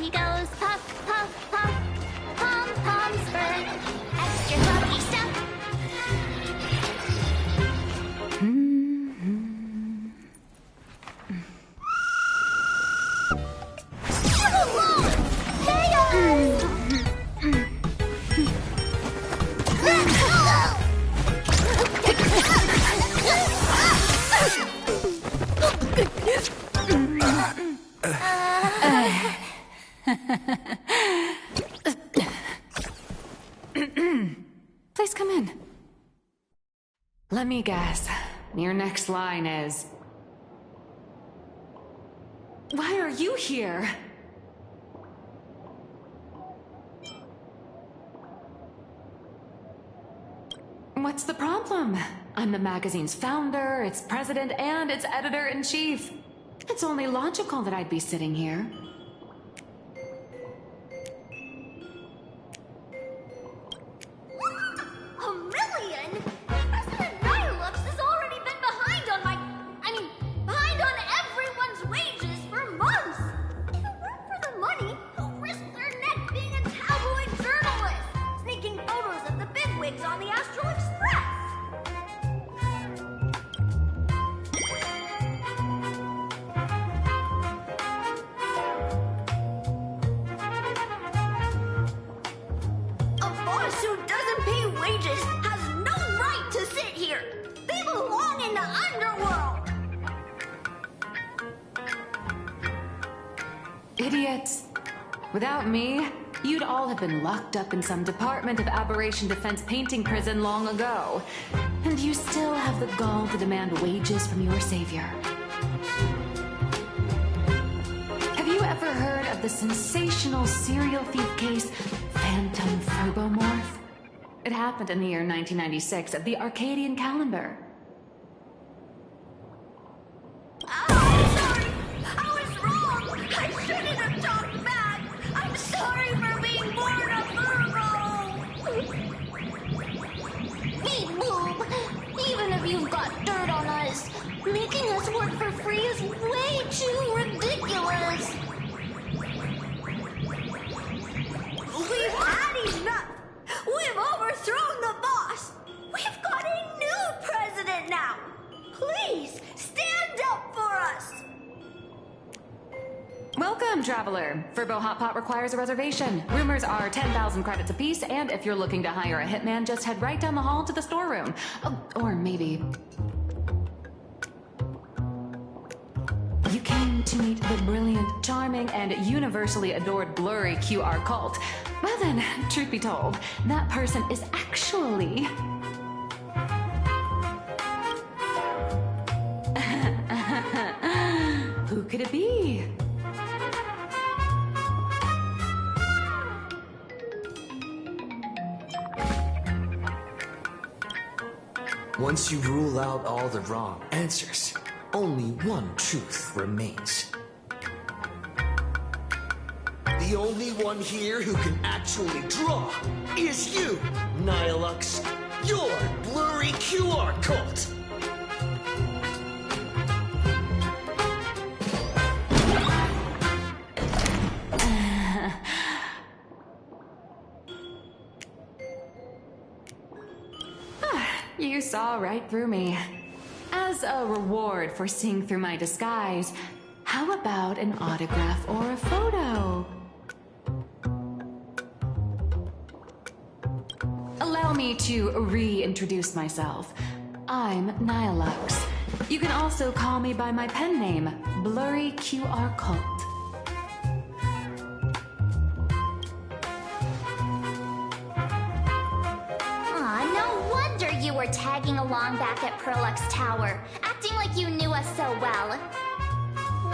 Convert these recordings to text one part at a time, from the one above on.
he goes. Puff, puff, puff. Pom poms for extra fluffy stuff. Please come in. Let me guess. Your next line is... Why are you here? What's the problem? I'm the magazine's founder, its president, and its editor-in-chief. It's only logical that I'd be sitting here. Idiots. Without me, you'd all have been locked up in some Department of Aberration Defense painting prison long ago. And you still have the gall to demand wages from your savior. Have you ever heard of the sensational serial thief case, Phantom Furbomorph? It happened in the year 1996 at the Arcadian calendar. You've got dirt on us. Making us work for free is way too ridiculous. We've had enough. We've overthrown the boss. We've got a new president now. Please, stand up for us. Welcome, traveler. Furbo Hot Pot requires a reservation. Rumors are 10,000 credits apiece, and if you're looking to hire a hitman, just head right down the hall to the storeroom. Oh, or maybe... You came to meet the brilliant, charming, and universally adored blurry QR cult. Well then, truth be told, that person is actually... Who could it be? Once you rule out all the wrong answers, only one truth remains. The only one here who can actually draw is you, Nihilux, your blurry QR cult! You saw right through me. As a reward for seeing through my disguise, how about an autograph or a photo? Allow me to reintroduce myself. I'm Nihilux. You can also call me by my pen name, Blurry QR Cult. You were tagging along back at Prolux Tower, acting like you knew us so well.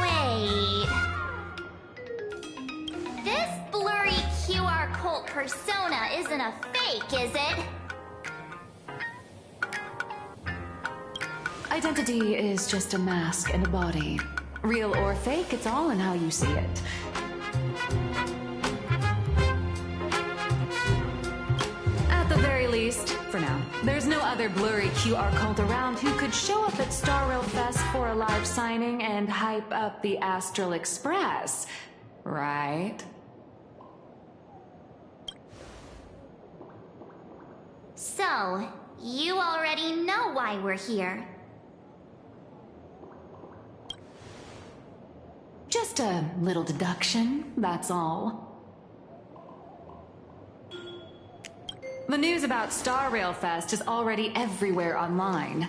Wait... This blurry QR cult persona isn't a fake, is it? Identity is just a mask and a body. Real or fake, it's all in how you see it. At the very least, for now, there's no other blurry QR cult around who could show up at Star Rail Fest for a live signing and hype up the Astral Express, right? So, you already know why we're here. Just a little deduction, that's all. The news about Star Rail Fest is already everywhere online.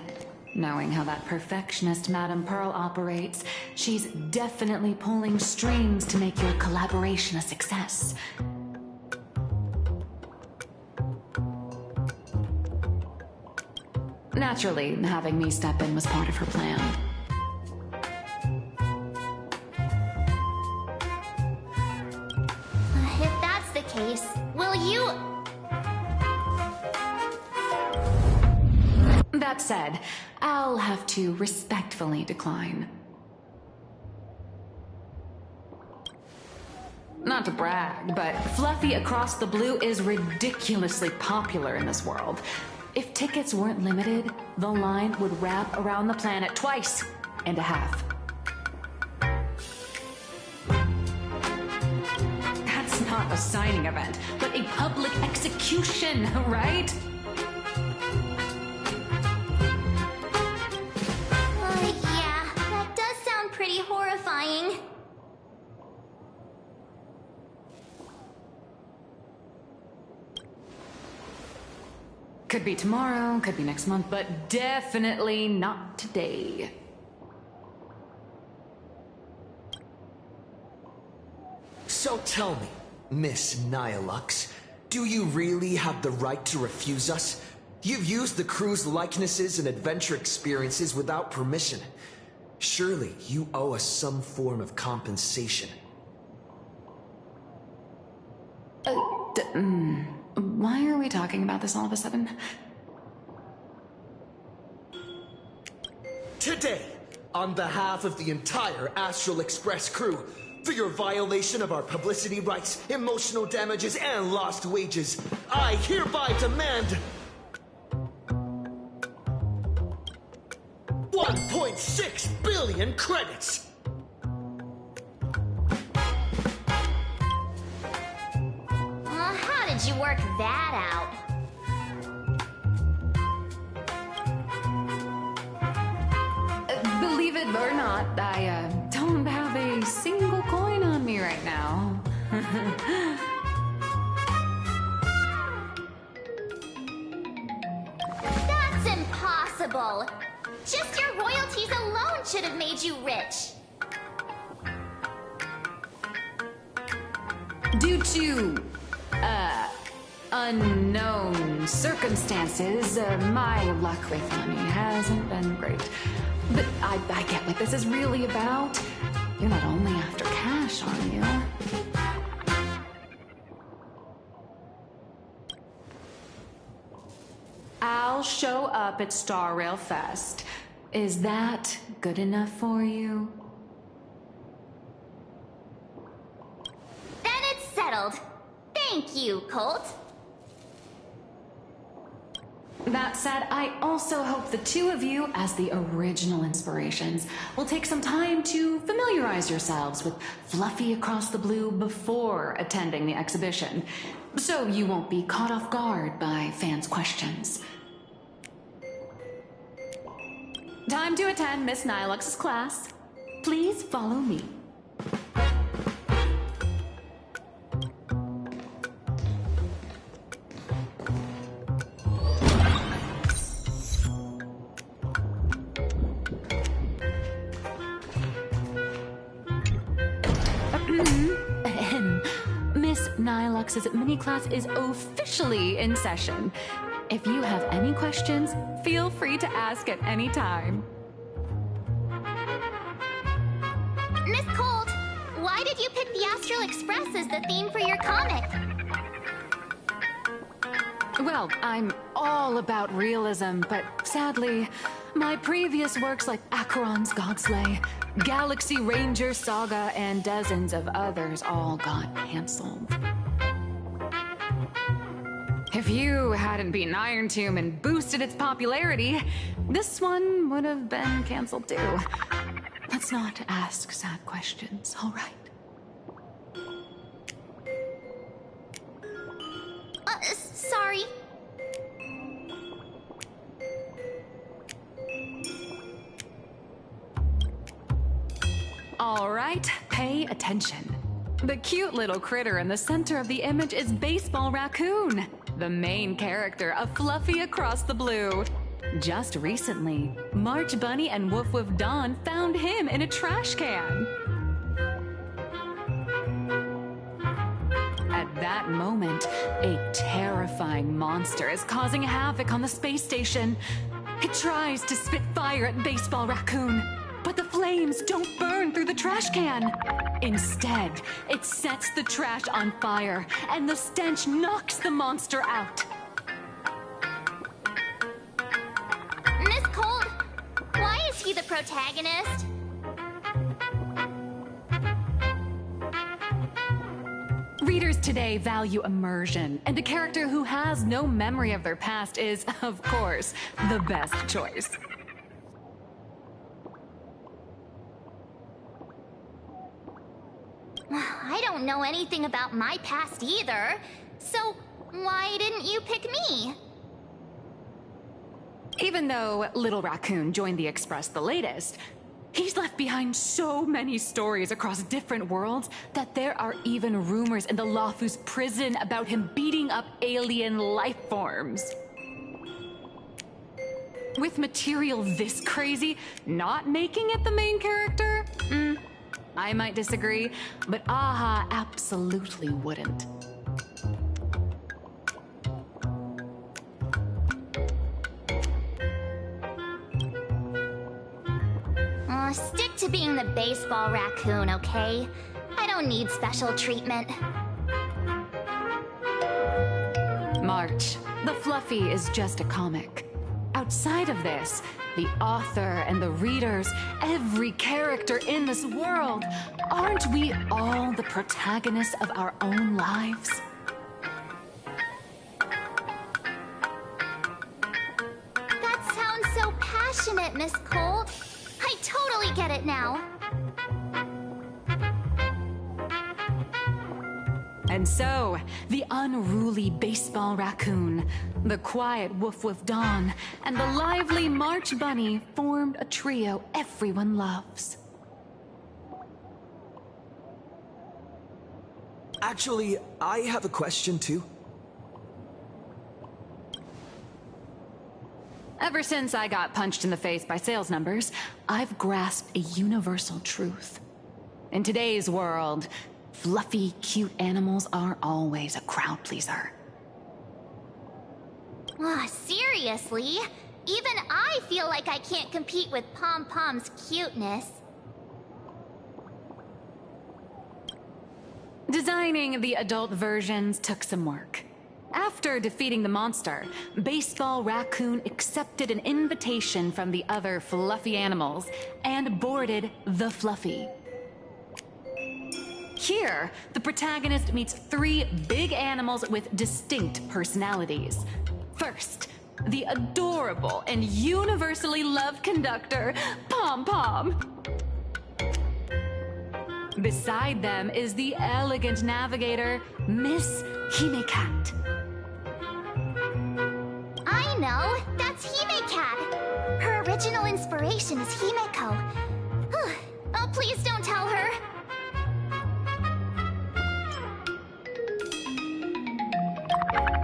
Knowing how that perfectionist Madame Pearl operates, she's definitely pulling strings to make your collaboration a success. Naturally, having me step in was part of her plan. If that's the case, will you... That said, I'll have to respectfully decline. Not to brag, but Fluffy Across the Blue is ridiculously popular in this world. If tickets weren't limited, the line would wrap around the planet twice and a half. That's not a signing event, but a public execution, right? Yeah, that does sound pretty horrifying. Could be tomorrow, could be next month, but definitely not today. So tell me, Miss Nihilux, do you really have the right to refuse us? You've used the crew's likenesses and adventure experiences without permission. Surely you owe us some form of compensation. Why are we talking about this all of a sudden? Today, on behalf of the entire Astral Express crew, for your violation of our publicity rights, emotional damages, and lost wages, I hereby demand 1.6 billion credits! How did you work that out? Believe it or not, I don't have a single coin on me right now. That's impossible! Just your royalties alone should have made you rich! Due to, unknown circumstances, my luck with money hasn't been great. But I get what this is really about. You're not only after cash, are you? I'll show up at Star Rail Fest. Is that good enough for you? Then it's settled. Thank you, Colt. That said, I also hope the two of you, as the original inspirations, will take some time to familiarize yourselves with Fluffy Across the Blue before attending the exhibition, so you won't be caught off guard by fans' questions. Time to attend Miss Nihilux's class. Please follow me. Miss Nihilux's mini class is officially in session. If you have any questions, feel free to ask at any time. Miss Colt, why did you pick the Astral Express as the theme for your comic? Well, I'm all about realism, but sadly, my previous works like Acheron's Godslay, Galaxy Ranger Saga, and dozens of others all got canceled. If you hadn't beaten Iron Tomb and boosted its popularity, this one would have been canceled too. Let's not ask sad questions, all right? Sorry. All right, pay attention. The cute little critter in the center of the image is Baseball Raccoon, the main character of Fluffy Across the Blue. Just recently, March Bunny and Woof Woof Dawn found him in a trash can. At that moment, a terrifying monster is causing havoc on the space station. It tries to spit fire at Baseball Raccoon, but the flames don't burn through the trash can. Instead, it sets the trash on fire, and the stench knocks the monster out. Miss Cold, why is he the protagonist? Readers today value immersion, and a character who has no memory of their past is, of course, the best choice. I don't know anything about my past either, so why didn't you pick me? Even though Little Raccoon joined the Express the latest, he's left behind so many stories across different worlds that there are even rumors in the Lawfus prison about him beating up alien life forms. With material this crazy, not making it the main character? I might disagree, but Aha absolutely wouldn't. Stick to being the Baseball Raccoon, okay? I don't need special treatment. March, the Fluffy is just a comic. Outside of this, the author and the readers, every character in this world, aren't we all the protagonists of our own lives? That sounds so passionate, Miss Cold. I totally get it now. And so, the unruly Baseball Raccoon, the quiet Woof Woof Dawn, and the lively March Bunny formed a trio everyone loves. Actually, I have a question too. Ever since I got punched in the face by sales numbers, I've grasped a universal truth. In today's world, fluffy, cute animals aren't always a crowd pleaser. Seriously? Even I feel like I can't compete with Pom Pom's cuteness. Designing the adult versions took some work. After defeating the monster, Baseball Raccoon accepted an invitation from the other fluffy animals and boarded the Fluffy. Here, the protagonist meets three big animals with distinct personalities. First, the adorable and universally loved conductor, Pom Pom. Beside them is the elegant navigator, Miss Hime-Cat. I know! That's Hime-Cat! Her original inspiration is Himeko. Oh, please don't tell her!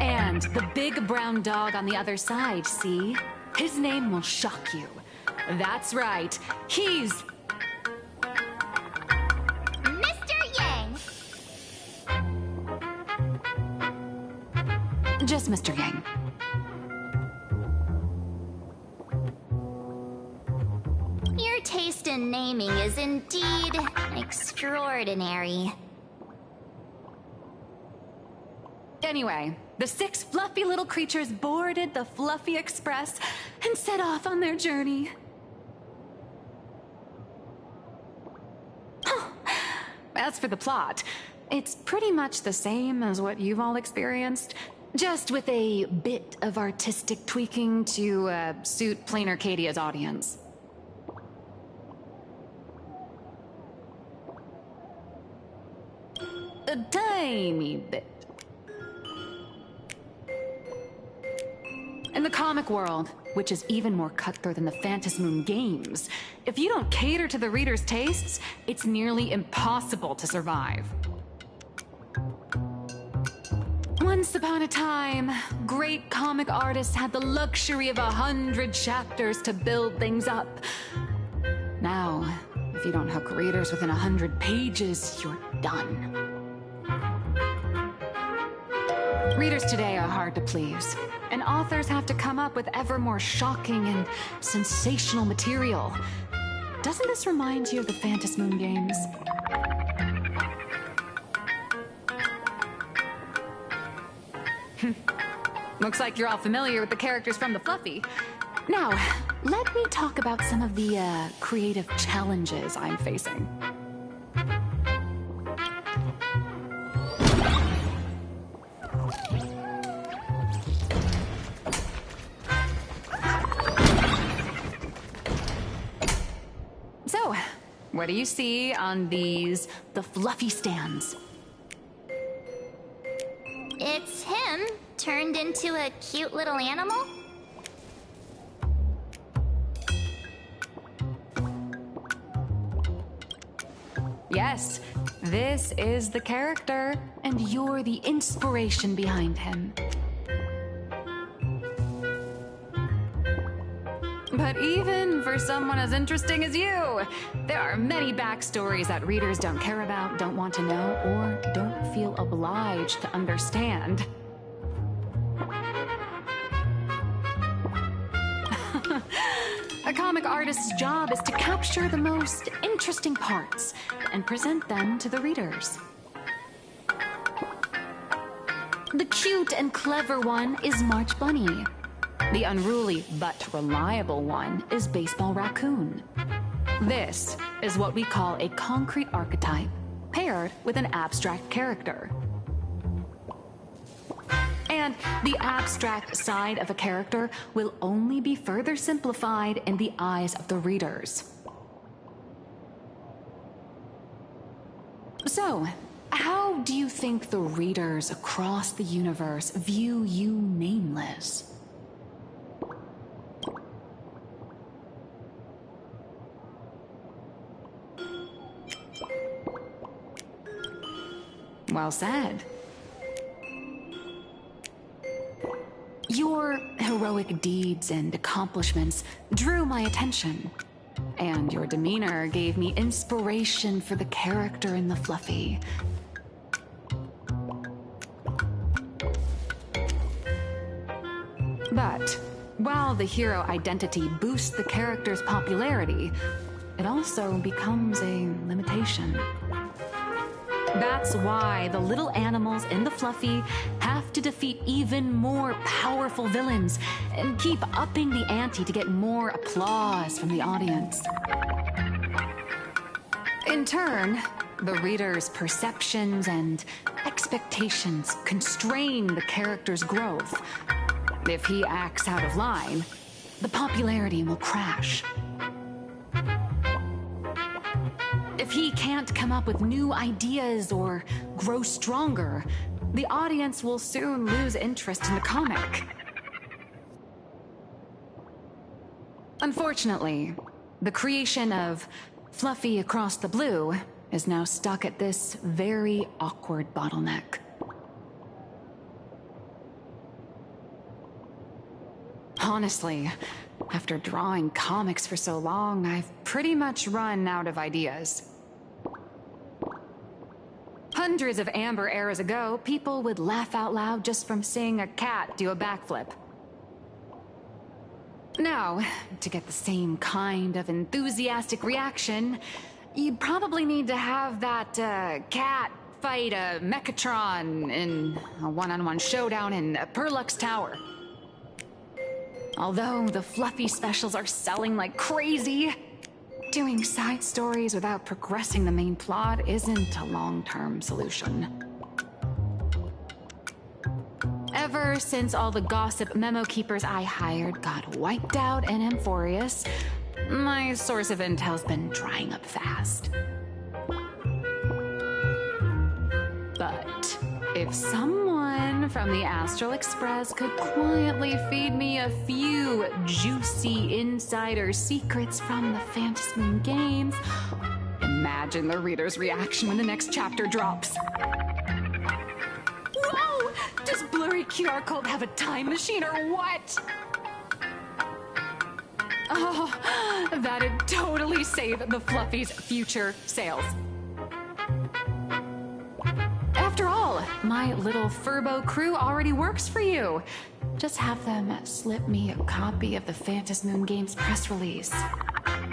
And the big brown dog on the other side, see? His name will shock you. That's right, he's... Mr. Yang! just Mr. Yang. Your taste in naming is indeed extraordinary. Anyway, the 6 fluffy little creatures boarded the Fluffy Express and set off on their journey. As for the plot, it's pretty much the same as what you've all experienced, just with a bit of artistic tweaking to suit Plain Arcadia's audience. A tiny bit. In the comic world, which is even more cutthroat than the Phantom Moon games, if you don't cater to the reader's tastes, it's nearly impossible to survive. Once upon a time, great comic artists had the luxury of 100 chapters to build things up. Now, if you don't hook readers within 100 pages, you're done. Readers today are hard to please, and authors have to come up with ever more shocking and sensational material. Doesn't this remind you of the Phantom Moon games? Looks like you're all familiar with the characters from the Fluffy. Now, let me talk about some of the creative challenges I'm facing. So, what do you see on the Fluffy stands? It's him, turned into a cute little animal? Yes, this is the character, and you're the inspiration behind him. But even for someone as interesting as you, there are many backstories that readers don't care about, don't want to know, or don't feel obliged to understand. A comic artist's job is to capture the most interesting parts and present them to the readers. The cute and clever one is March Bunny. The unruly but reliable one is Baseball Raccoon. This is what we call a concrete archetype paired with an abstract character. And the abstract side of a character will only be further simplified in the eyes of the readers. So, how do you think the readers across the universe view you nameless? Well said. Your heroic deeds and accomplishments drew my attention, and your demeanor gave me inspiration for the character in the Fluffy. But while the hero identity boosts the character's popularity, it also becomes a limitation. That's why the little animals in the Fluffy have to defeat even more powerful villains and keep upping the ante to get more applause from the audience. In turn, the reader's perceptions and expectations constrain the character's growth. If he acts out of line, the popularity will crash. If he can't come up with new ideas or grow stronger, the audience will soon lose interest in the comic. Unfortunately, the creation of Fluffy Across the Blue is now stuck at this very awkward bottleneck. Honestly, after drawing comics for so long, I've pretty much run out of ideas. Hundreds of Amber eras ago, people would laugh out loud just from seeing a cat do a backflip. Now, to get the same kind of enthusiastic reaction, you'd probably need to have that cat fight a Mechatron in a one-on-one showdown in Perlux Tower. Although the Fluffy specials are selling like crazy, doing side stories without progressing the main plot isn't a long-term solution. Ever since all the gossip memo keepers I hired got wiped out in Amphorius, my source of intel's been drying up fast. But if someone anyone from the Astral Express could quietly feed me a few juicy insider secrets from the Phantasmoon Games, imagine the reader's reaction when the next chapter drops. Whoa! Does blurry QR code have a time machine or what? Oh, that'd totally save the Fluffies' future sales. After all, my little Furbo crew already works for you. Just have them slip me a copy of the Phantasmoon Games press release.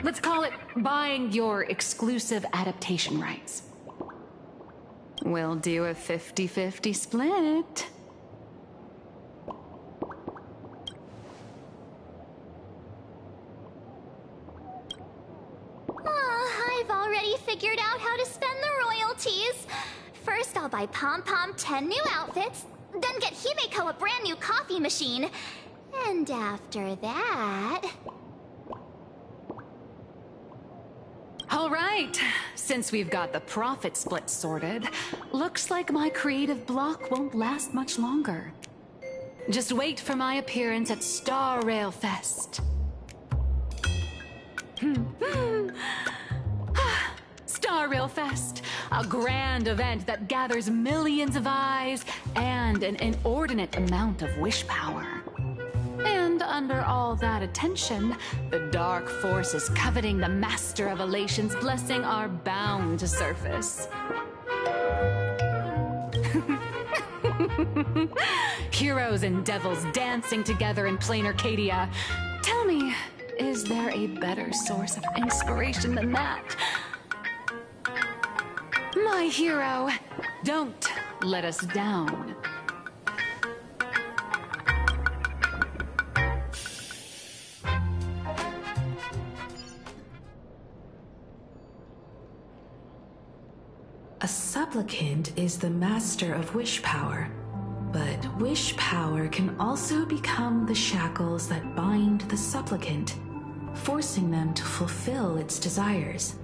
Let's call it buying your exclusive adaptation rights. We'll do a 50-50 split. I've already figured out how to spend the royalties. First, I'll buy Pom Pom 10 new outfits, then get Himeko a brand new coffee machine. And after that... All right, since we've got the profit split sorted, looks like my creative block won't last much longer. Just wait for my appearance at Star Rail Fest. Star Rail Fest, a grand event that gathers millions of eyes and an inordinate amount of wish power. And under all that attention, the dark forces coveting the Master of Elation's blessing are bound to surface. Heroes and devils dancing together in plain Arcadia. Tell me, is there a better source of inspiration than that? My hero, don't let us down. A supplicant is the master of wish power, but wish power can also become the shackles that bind the supplicant, forcing them to fulfill its desires.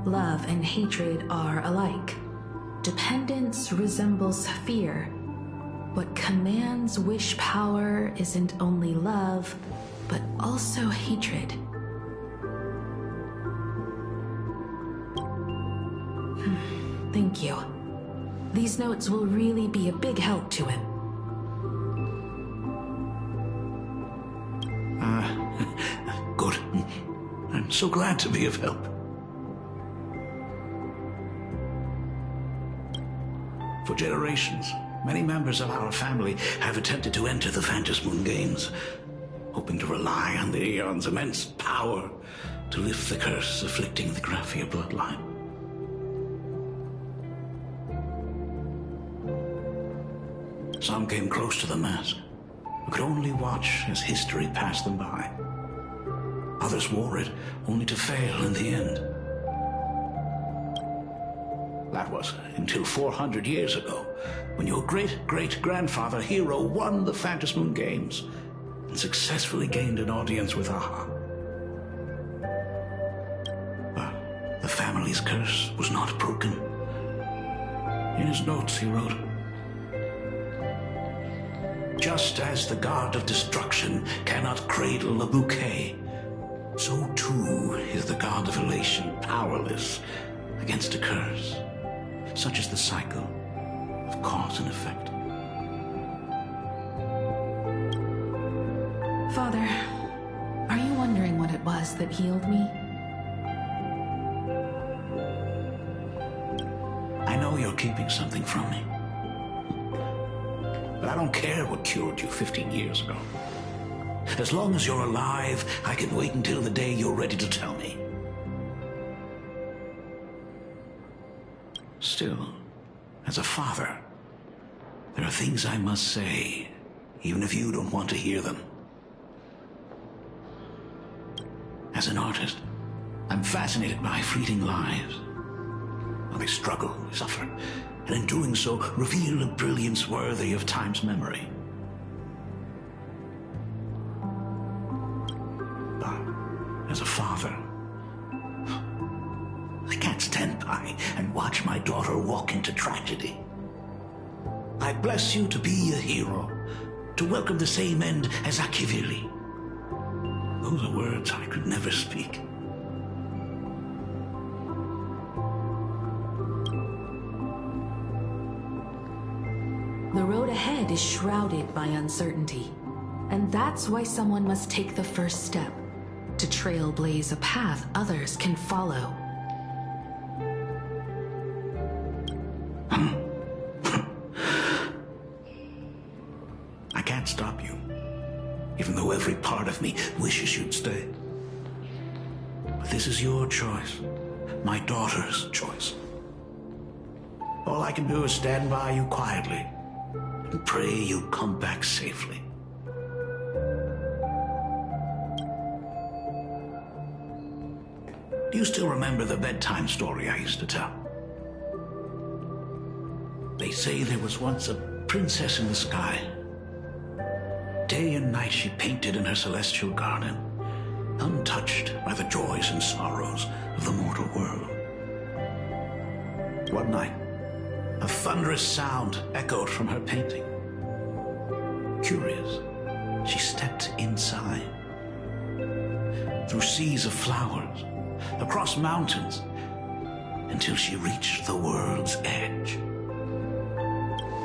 Love and hatred are alike. Dependence resembles fear. What commands wish power isn't only love, but also hatred. Thank you. These notes will really be a big help to him. Good. I'm so glad to be of help. For generations, many members of our family have attempted to enter the Phantasmoon Games, hoping to rely on the Aeon's immense power to lift the curse afflicting the Graphia bloodline. Some came close to the mask, but could only watch as history passed them by. Others wore it, only to fail in the end. That was until 400 years ago, when your great-great-grandfather Hero won the Phantasmoon Games and successfully gained an audience with Aha. But the family's curse was not broken. In his notes he wrote, "Just as the god of destruction cannot cradle a bouquet, so too is the god of elation powerless against a curse. Such is the cycle of cause and effect." Father, are you wondering what it was that healed me? I know you're keeping something from me. But I don't care what cured you 15 years ago. As long as you're alive, I can wait until the day you're ready to tell me. Still, as a father, there are things I must say, even if you don't want to hear them. As an artist, I'm fascinated by fleeting lives. How they struggle, suffer, and in doing so, reveal a brilliance worthy of time's memory. But as a father, I can't stand by and watch my daughter walk into tragedy. I bless you to be a hero, to welcome the same end as Akivili. Those are words I could never speak. The road ahead is shrouded by uncertainty, and that's why someone must take the first step to trailblaze a path others can follow. I can't stop you, even though every part of me wishes you'd stay. But this is your choice, my daughter's choice. All I can do is stand by you quietly and pray you come back safely. Do you still remember the bedtime story I used to tell? They say there was once a princess in the sky. Day and night she painted in her celestial garden, untouched by the joys and sorrows of the mortal world. One night, a thunderous sound echoed from her painting. Curious, she stepped inside. Through seas of flowers, across mountains, until she reached the world's edge.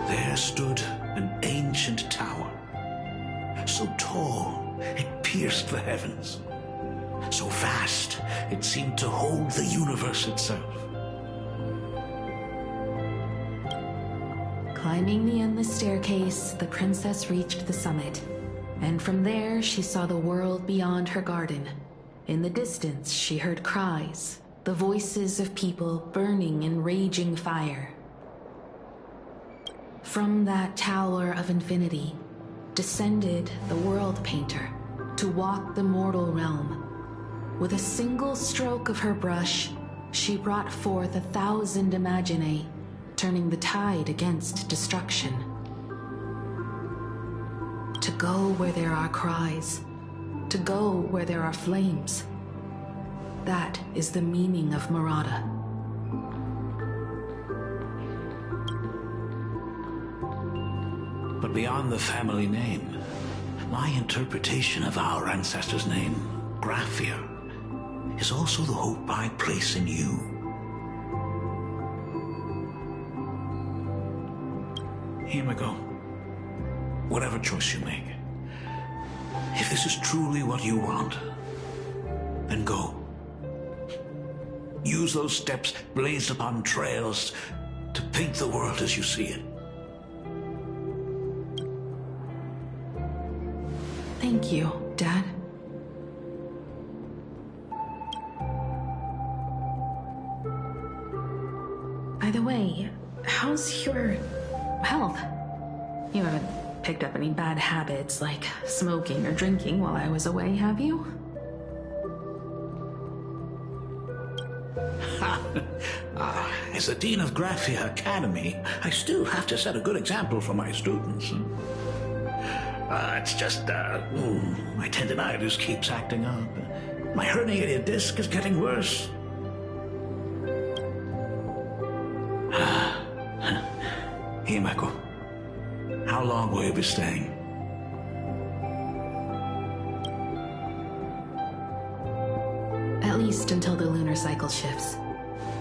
There stood an ancient tower, so tall it pierced the heavens, so vast it seemed to hold the universe itself. Climbing the endless staircase, the princess reached the summit, and from there she saw the world beyond her garden. In the distance, she heard cries, the voices of people burning in raging fire. From that tower of infinity descended the world painter to walk the mortal realm. With a single stroke of her brush, she brought forth 1,000 imaginae, turning the tide against destruction. To go where there are cries, to go where there are flames. That is the meaning of Murata. But beyond the family name, my interpretation of our ancestor's name, Graphia, is also the hope I place in you. Himiko, whatever choice you make, if this is truly what you want, then go. Use those steps blazed upon trails to paint the world as you see it. Thank you, Dad. By the way, how's your health? You haven't picked up any bad habits like smoking or drinking while I was away, have you? As the Dean of Graphia Academy, I still have to set a good example for my students. It's just, my tendinitis keeps acting up. My herniated disc is getting worse. Himeko, how long will you be staying? At least until the lunar cycle shifts.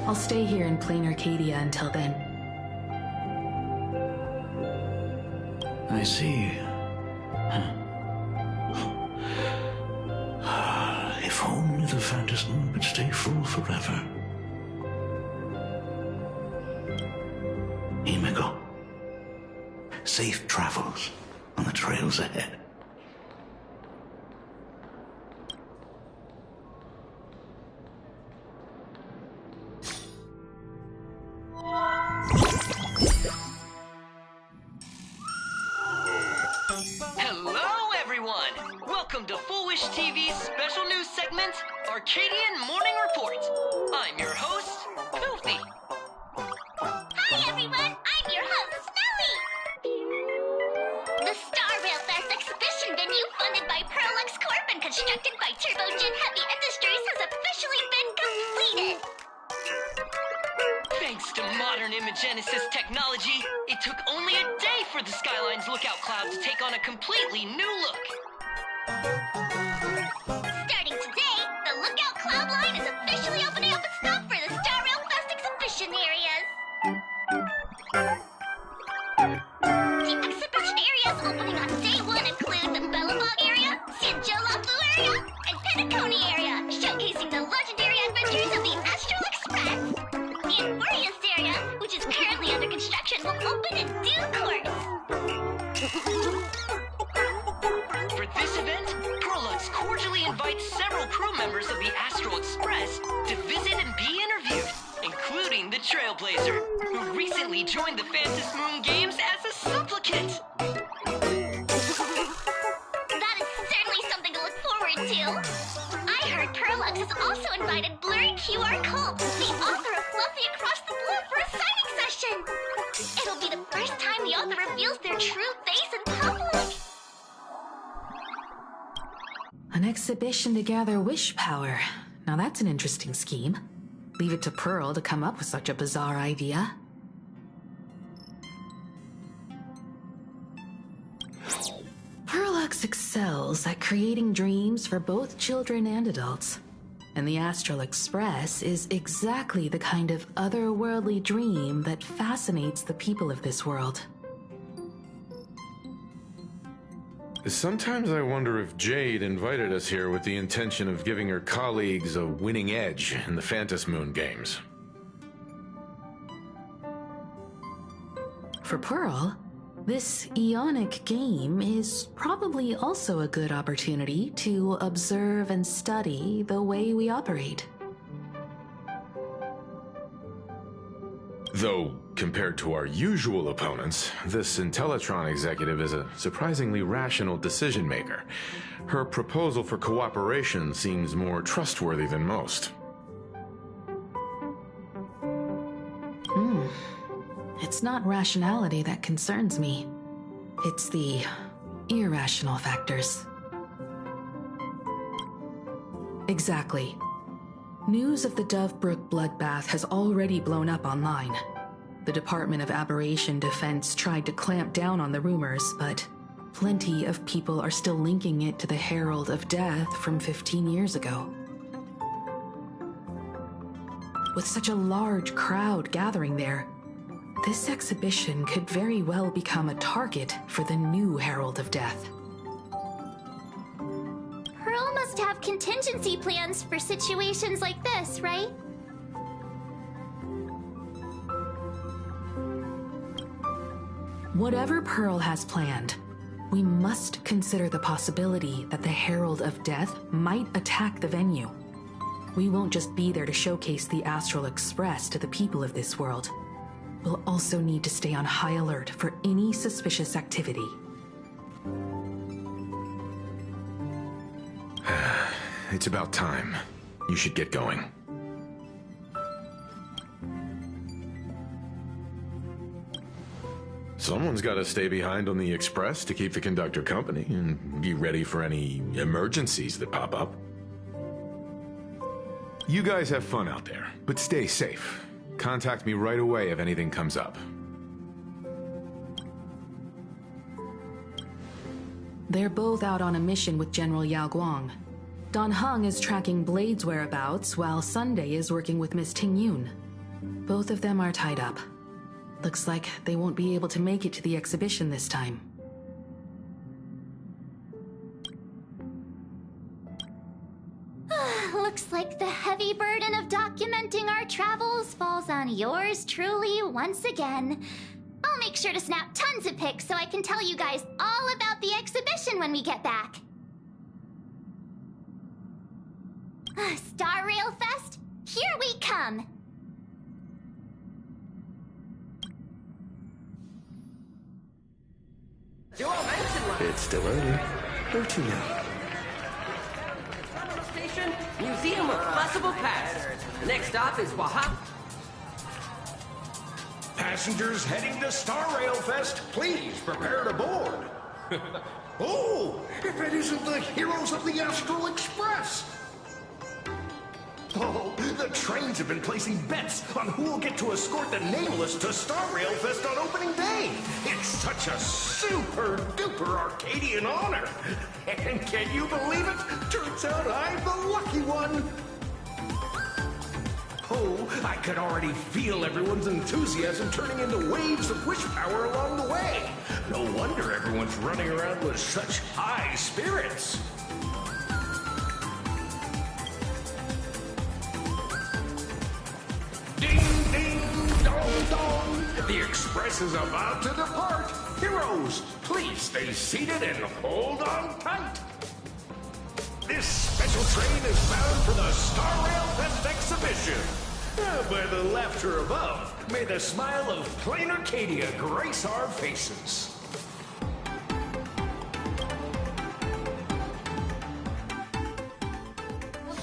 I'll stay here in plain Arcadia until then. I see. If only the phantasm would stay full forever. Himiko, safe travels on the trails ahead. Hello, everyone! Welcome to Foolish TV's special news segment, Arcadian Morning Report. I'm your host, Goofy. Hi, everyone! I'm your host, Snowy! The Star Railfest exhibition venue funded by Perlux Corp and constructed by Turbogen Heavy Industries has officially been completed! Thanks to modern imagenesis technology, it took only a day for the Skyline's lookout cloud to take on a completely new look. Starting today, the Lookout Cloud line is officially opening up its stop for the Star Rail Fest exhibition areas. The exhibition areas opening on day 1 include the Bellabog area, Sanjolafu area, and Penacony area, showcasing the legendary adventures of the Astral Express. The Infurious area, which is currently under construction, will open in due course. For this event, Prolux cordially invites several crew members of the Astral Express to visit and be interviewed, including the Trailblazer, who recently joined the Phantom Moon Games as a supplicant. That is certainly something to look forward to. I heard Prolux has also invited Blurry QR Cult, the author of Fluffy Across the Blue, for a signing session. It'll be the first time the author reveals their true face in public. An exhibition to gather wish power. Now that's an interesting scheme. Leave it to Pearl to come up with such a bizarre idea. Prolux excels at creating dreams for both children and adults. And the Astral Express is exactly the kind of otherworldly dream that fascinates the people of this world. Sometimes I wonder if Jade invited us here with the intention of giving her colleagues a winning edge in the Phantom Moon Games. For Pearl, this Ionic game is probably also a good opportunity to observe and study the way we operate. Though, compared to our usual opponents, this Intellitron executive is a surprisingly rational decision maker. Her proposal for cooperation seems more trustworthy than most. It's not rationality that concerns me. It's the irrational factors. Exactly. News of the Dovebrook bloodbath has already blown up online. The Department of Aberration Defense tried to clamp down on the rumors, but plenty of people are still linking it to the Herald of Death from 15 years ago. With such a large crowd gathering there, this exhibition could very well become a target for the new Herald of Death. Pearl must have contingency plans for situations like this, right? Whatever Pearl has planned, we must consider the possibility that the Herald of Death might attack the venue. We won't just be there to showcase the Astral Express to the people of this world. We'll also need to stay on high alert for any suspicious activity. It's about time. You should get going. Someone's got to stay behind on the express to keep the conductor company and be ready for any emergencies that pop up. You guys have fun out there, but stay safe. Contact me right away if anything comes up. They're both out on a mission with General Yao Guang. Don Hung is tracking Blade's whereabouts, while Sunday is working with Miss Ting Yun. Both of them are tied up. Looks like they won't be able to make it to the exhibition this time. Looks like the heavy burden of documenting our travels falls on yours truly once again. I'll make sure to snap tons of pics so I can tell you guys all about the exhibition when we get back. Star Rail Fest, here we come! It's still early. Where to now? Station, Museum of Possible Past. The next stop is Wahab. Passengers heading to Star Rail Fest, please prepare to board. Oh, if it isn't the heroes of the Astral Express! Oh, the trains have been placing bets on who will get to escort the Nameless to Star Rail Fest on opening day. It's such a super-duper Arcadian honor. And can you believe it? Turns out I'm the lucky one. Oh, I could already feel everyone's enthusiasm turning into waves of wish power along the way. No wonder everyone's running around with such high spirits. Ding, ding, dong, dong. The express is about to depart. Heroes, please stay seated and hold on tight. This special train is bound for the Star Rail Fest exhibition. By the laughter above, may the smile of plain Arcadia grace our faces.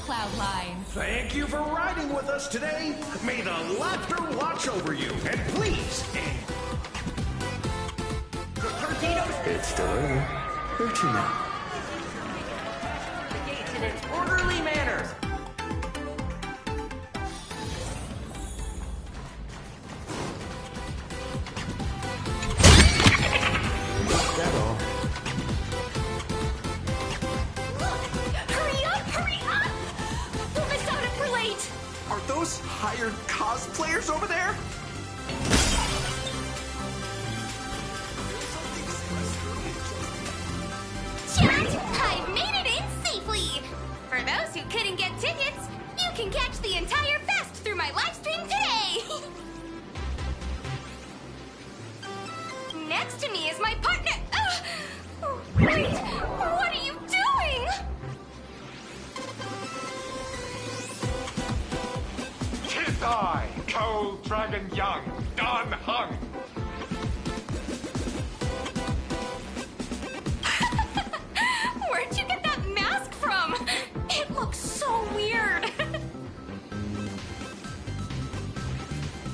Cloudline. Thank you for riding with us today. May the laughter watch over you. And please, It's still early. Where to now? The gates in its orderly manner. Is that all? Hurry up! Hurry up! We'll miss out if we're late! Are those hired cosplayers over there? Chat! I've made it in safely! For those who couldn't get tickets, you can catch the entire fest through my live stream today! Next to me is my partner. Oh, wait, what are you doing? tis I, Cold Dragon Young, Don Hung. Where'd you get that mask from? It looks so weird.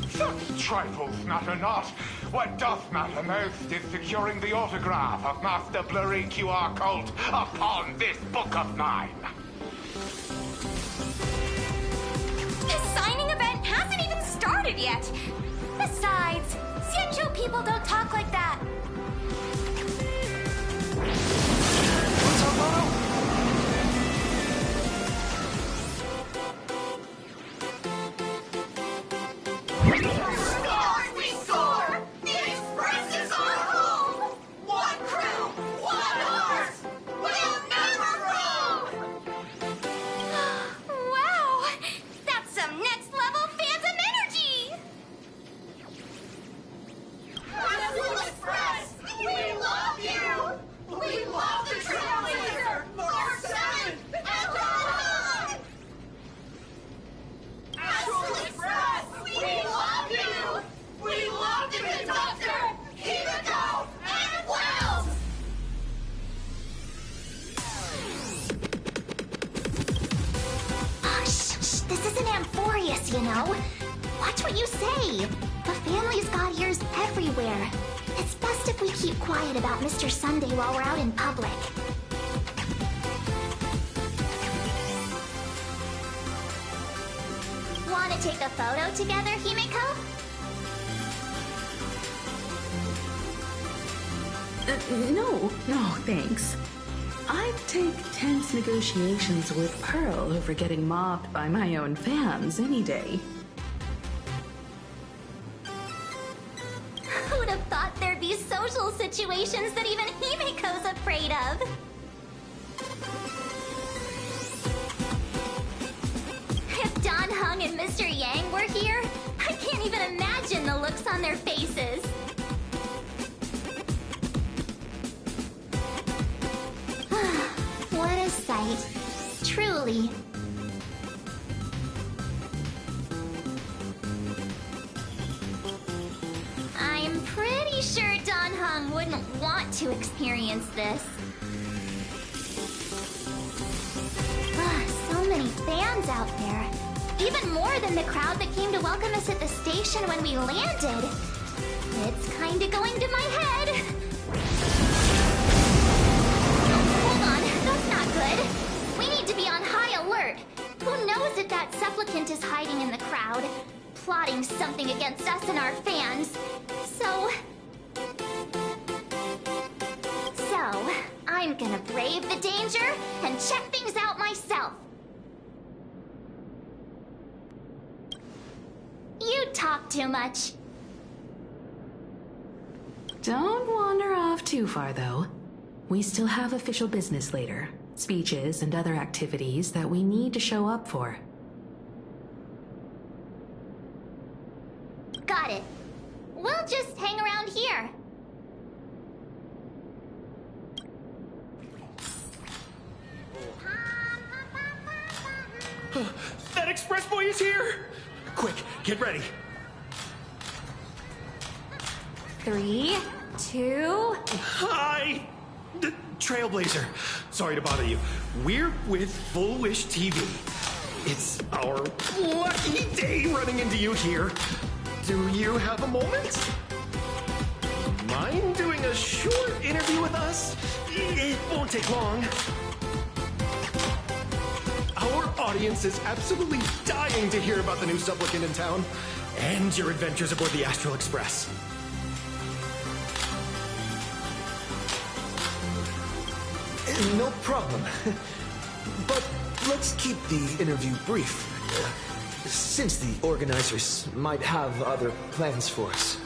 Such trifles matter not. What doth matter most is securing the autograph of Master Blurry QR Cult upon this book of mine. The signing event hasn't even started yet. Besides, Xianzhou people don't talk like that. What's up, Mono? We soar! The Express is our home! One crew, one horse! We'll never roam! Wow! That's some next level phantom energy! Asshole Express! We love you! We love the Trailblazer! Mark 7! And on! Asshole Express! We love you! We love the conductor! Himiko and Wells! Oh, shh, this isn't Amphorius, you know. Watch what you say. The family's got ears everywhere. It's best if we keep quiet about Mr. Sunday while we're out in public. Want to take a photo together, Himiko? No, thanks. I'd take tense negotiations with Pearl over getting mobbed by my own fans any day. Who'd have thought there'd be social situations that even Himiko's afraid of? If Don Hung and Mr. Yang were here, I can't even imagine the looks on their faces. What a sight. Truly. I'm pretty sure Don Hung wouldn't want to experience this. So many fans out there. Even more than the crowd that came to welcome us at the station when we landed. It's kinda going to my head. Hold on, that's not good. We need to be on high alert. Who knows if that crowd, plotting something against us and our fans. So, I'm gonna brave the danger and check things out myself. You talk too much. Don't wander off too far, though. We still have official business later. Speeches and other activities that we need to show up for. Got it. We'll just hang around here. That express boy is here! Quick, get ready. 3, 2... Hi! Trailblazer. Sorry to bother you. We're with Full Wish TV. It's our lucky day running into you here. Do you have a moment? Mind doing a short interview with us? It won't take long. Our audience is absolutely dying to hear about the new supplicant in town and your adventures aboard the Astral Express. No problem. But let's keep the interview brief, since the organizers might have other plans for us.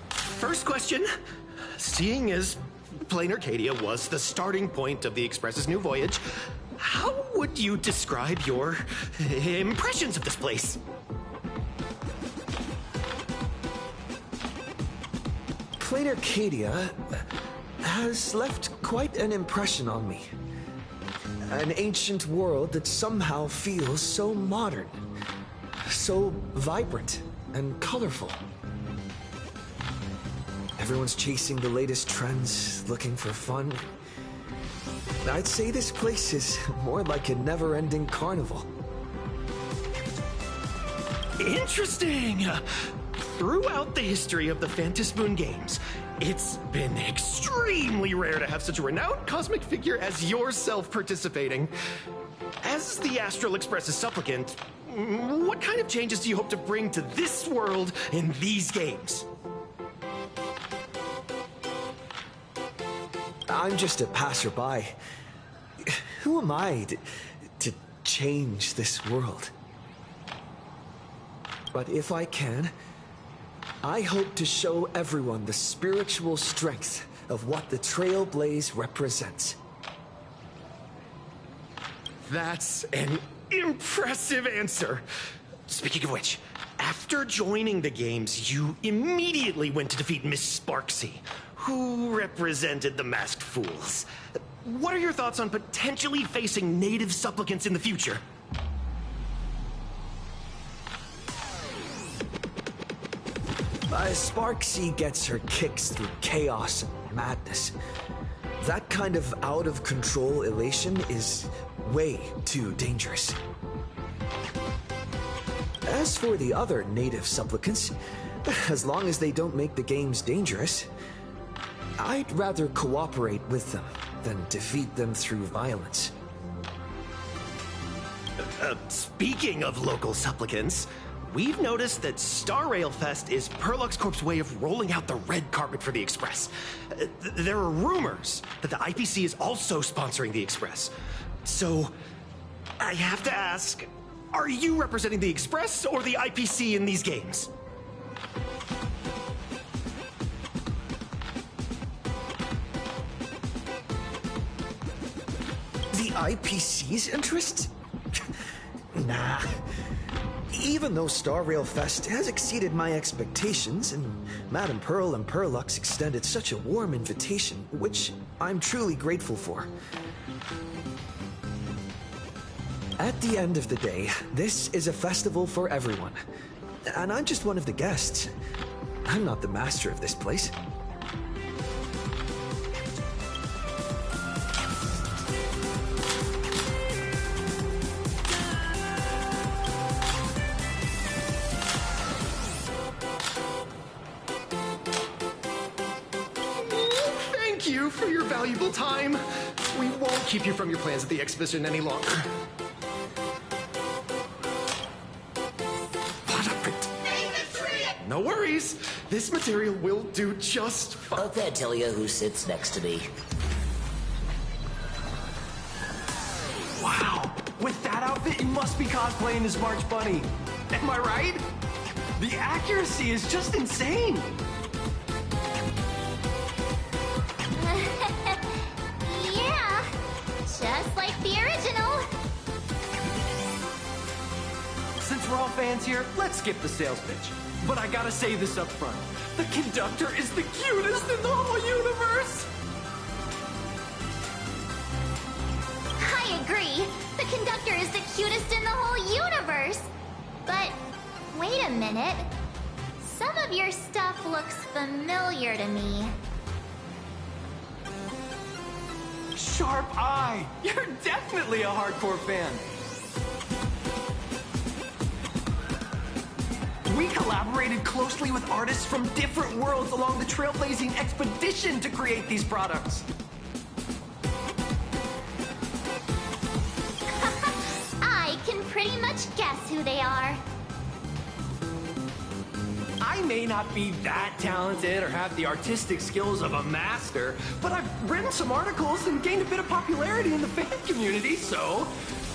First question. Seeing as Plain Arcadia was the starting point of the Express's new voyage, how would you describe your impressions of this place? Plain Arcadia has left quite an impression on me. An ancient world that somehow feels so modern, so vibrant and colorful. Everyone's chasing the latest trends, looking for fun. I'd say this place is more like a never-ending carnival. Interesting! Throughout the history of the Phantasmoon games, it's been extremely rare to have such a renowned cosmic figure as yourself participating. As the Astral Express's supplicant, what kind of changes do you hope to bring to this world in these games? I'm just a passerby. Who am I to change this world? But if I can, I hope to show everyone the spiritual strength of what the Trailblaze represents. That's an impressive answer. Speaking of which, after joining the games, you immediately went to defeat Miss Sparksy, who represented the Masked Fools. What are your thoughts on potentially facing native supplicants in the future? Sparksy gets her kicks through chaos and madness. That kind of out-of-control elation is way too dangerous. As for the other native supplicants, as long as they don't make the games dangerous, I'd rather cooperate with them than defeat them through violence. Speaking of local supplicants, we've noticed that Star Rail Fest is Perlux Corp's way of rolling out the red carpet for the Express. There are rumors that the IPC is also sponsoring the Express. So, I have to ask, are you representing the Express or the IPC in these games? The IPC's interests? Nah. Even though Star Rail Fest has exceeded my expectations, and Madame Pearl and Perlux extended such a warm invitation, which I'm truly grateful for. At the end of the day, this is a festival for everyone. And I'm just one of the guests. I'm not the master of this place. Thank you for your valuable time. We won't keep you from your plans at the exhibition any longer. What a No worries. This material will do just fine. Okay, tell you who sits next to me. Wow. With that outfit, you must be cosplaying as March Bunny. Am I right? The accuracy is just insane. Yeah, just like the original. Since we're all fans here, let's skip the sales pitch. But I gotta say this up front. The conductor is the cutest in the whole universe! I agree. The conductor is the cutest in the whole universe. But wait a minute. Some of your stuff looks familiar to me. Sharp eye! You're definitely a hardcore fan. We collaborated closely with artists from different worlds along the trailblazing expedition to create these products. I can pretty much guess who they are. I may not be that talented or have the artistic skills of a master, but I've written some articles and gained a bit of popularity in the fan community, so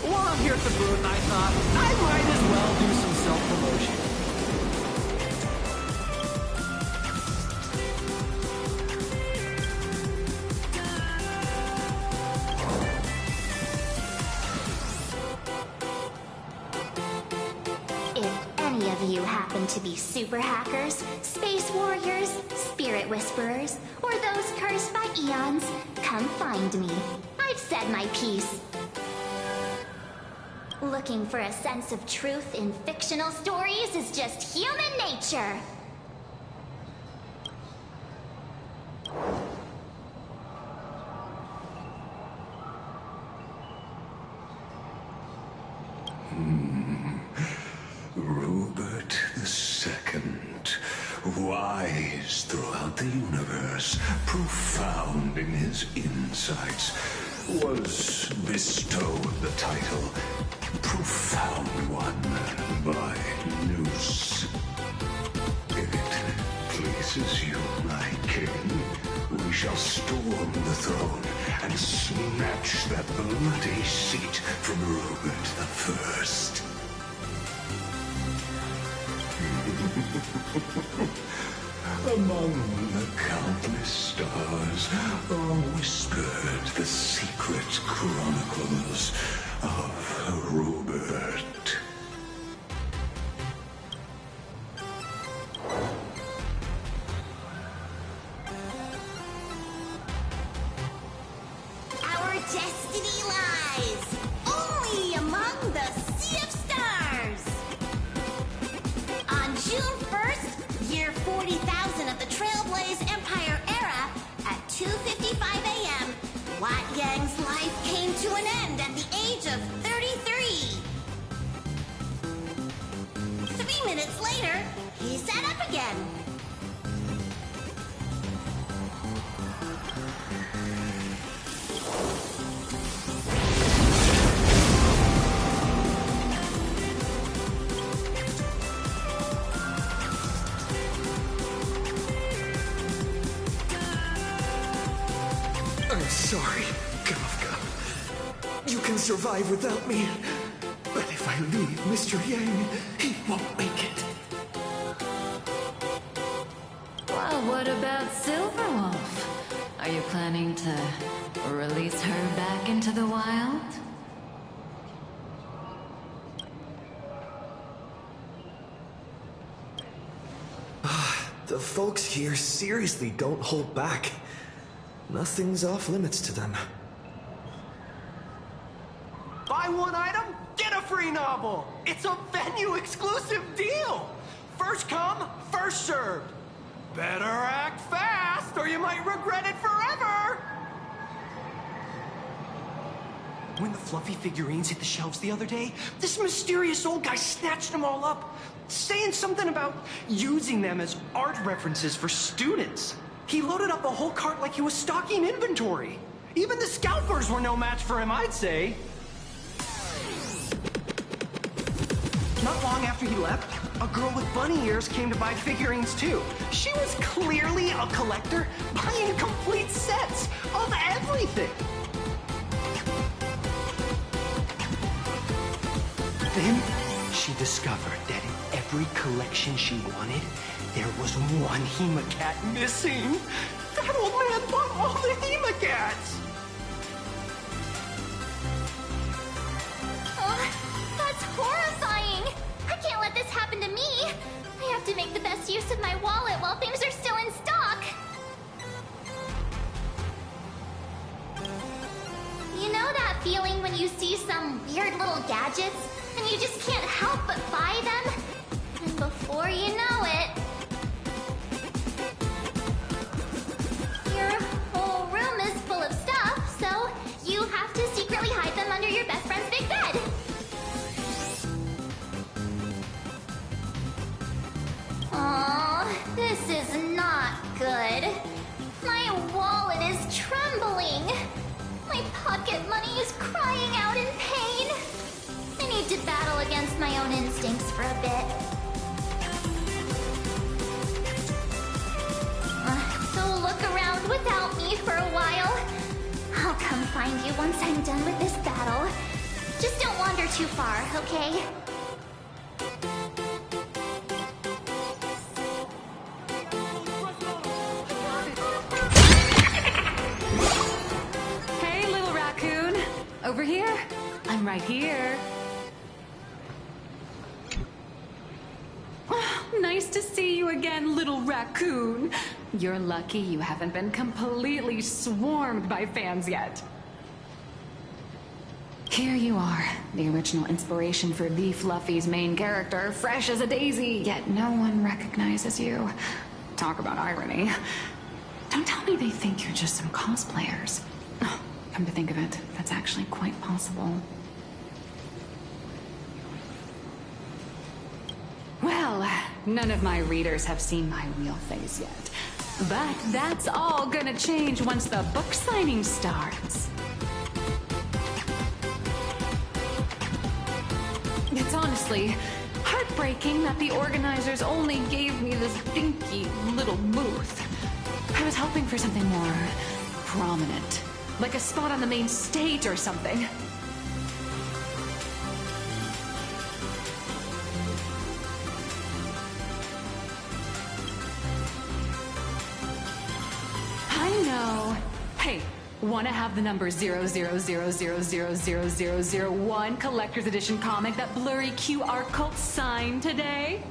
while I'm here at the booth, I thought I might as well do some self-promotion. You happen to be super hackers, space warriors, spirit whisperers, or those cursed by eons, come find me. I've said my piece. Looking for a sense of truth in fictional stories is just human nature. Robert II, wise throughout the universe, profound in his insights, was bestowed the title Profound One by Noose. If it pleases you, my king, we shall storm the throne and snatch that bloody seat from Robert I. Among the countless stars are whispered the secret chronicles of Robert. Our destiny lies only among the sea of stars. On June 1st, year 40,000 of the Trailblaze Empire era, at 2:55 a.m., Wat Yang's life came to an end at the age of 33. 3 minutes later, he sat up again. I'm sorry, Kafka. You can survive without me. But if I leave Mr. Yang, he won't make it. Well, what about Silverwolf? Are you planning to release her back into the wild? The folks here seriously don't hold back. Nothing's off limits to them. Buy one item, get a free novel! It's a venue exclusive deal! First come, first served. Better act fast or you might regret it forever! When the fluffy figurines hit the shelves the other day, this mysterious old guy snatched them all up, saying something about using them as art references for students. He loaded up a whole cart like he was stocking inventory. Even the scalpers were no match for him, I'd say. Not long after he left, a girl with bunny ears came to buy figurines too. She was clearly a collector, buying complete sets of everything. Then she discovered that in every collection she wanted, there was one Hemacat missing. That old man bought all the Hemacats. That's horrifying! I can't let this happen to me! I have to make the best use of my wallet while things are still in stock! You know that feeling when you see some weird little gadgets, and you just can't help but buy them? And before you know it, your whole room is full of stuff, so you have to secretly hide them under your best friend's big bed! Aw, this is not good. My wallet is trembling. My pocket money is crying out in pain. I need to battle against my own instincts for a bit. So look around without me for a while. I'll come find you once I'm done with this battle. Just don't wander too far, okay? Over here? I'm right here. Nice to see you again, little raccoon. You're lucky you haven't been completely swarmed by fans yet. Here you are, the original inspiration for the Fluffy's main character, fresh as a daisy, yet no one recognizes you. Talk about irony. Don't tell me they think you're just some cosplayers. Come to think of it, that's actually quite possible. Well, none of my readers have seen my real face yet. But that's all gonna change once the book signing starts. It's honestly heartbreaking that the organizers only gave me this dinky little booth. I was hoping for something more prominent. Like a spot on the main stage or something. I know. Hey, wanna have the number 000000001 collector's edition comic that blurry QR cult signed today?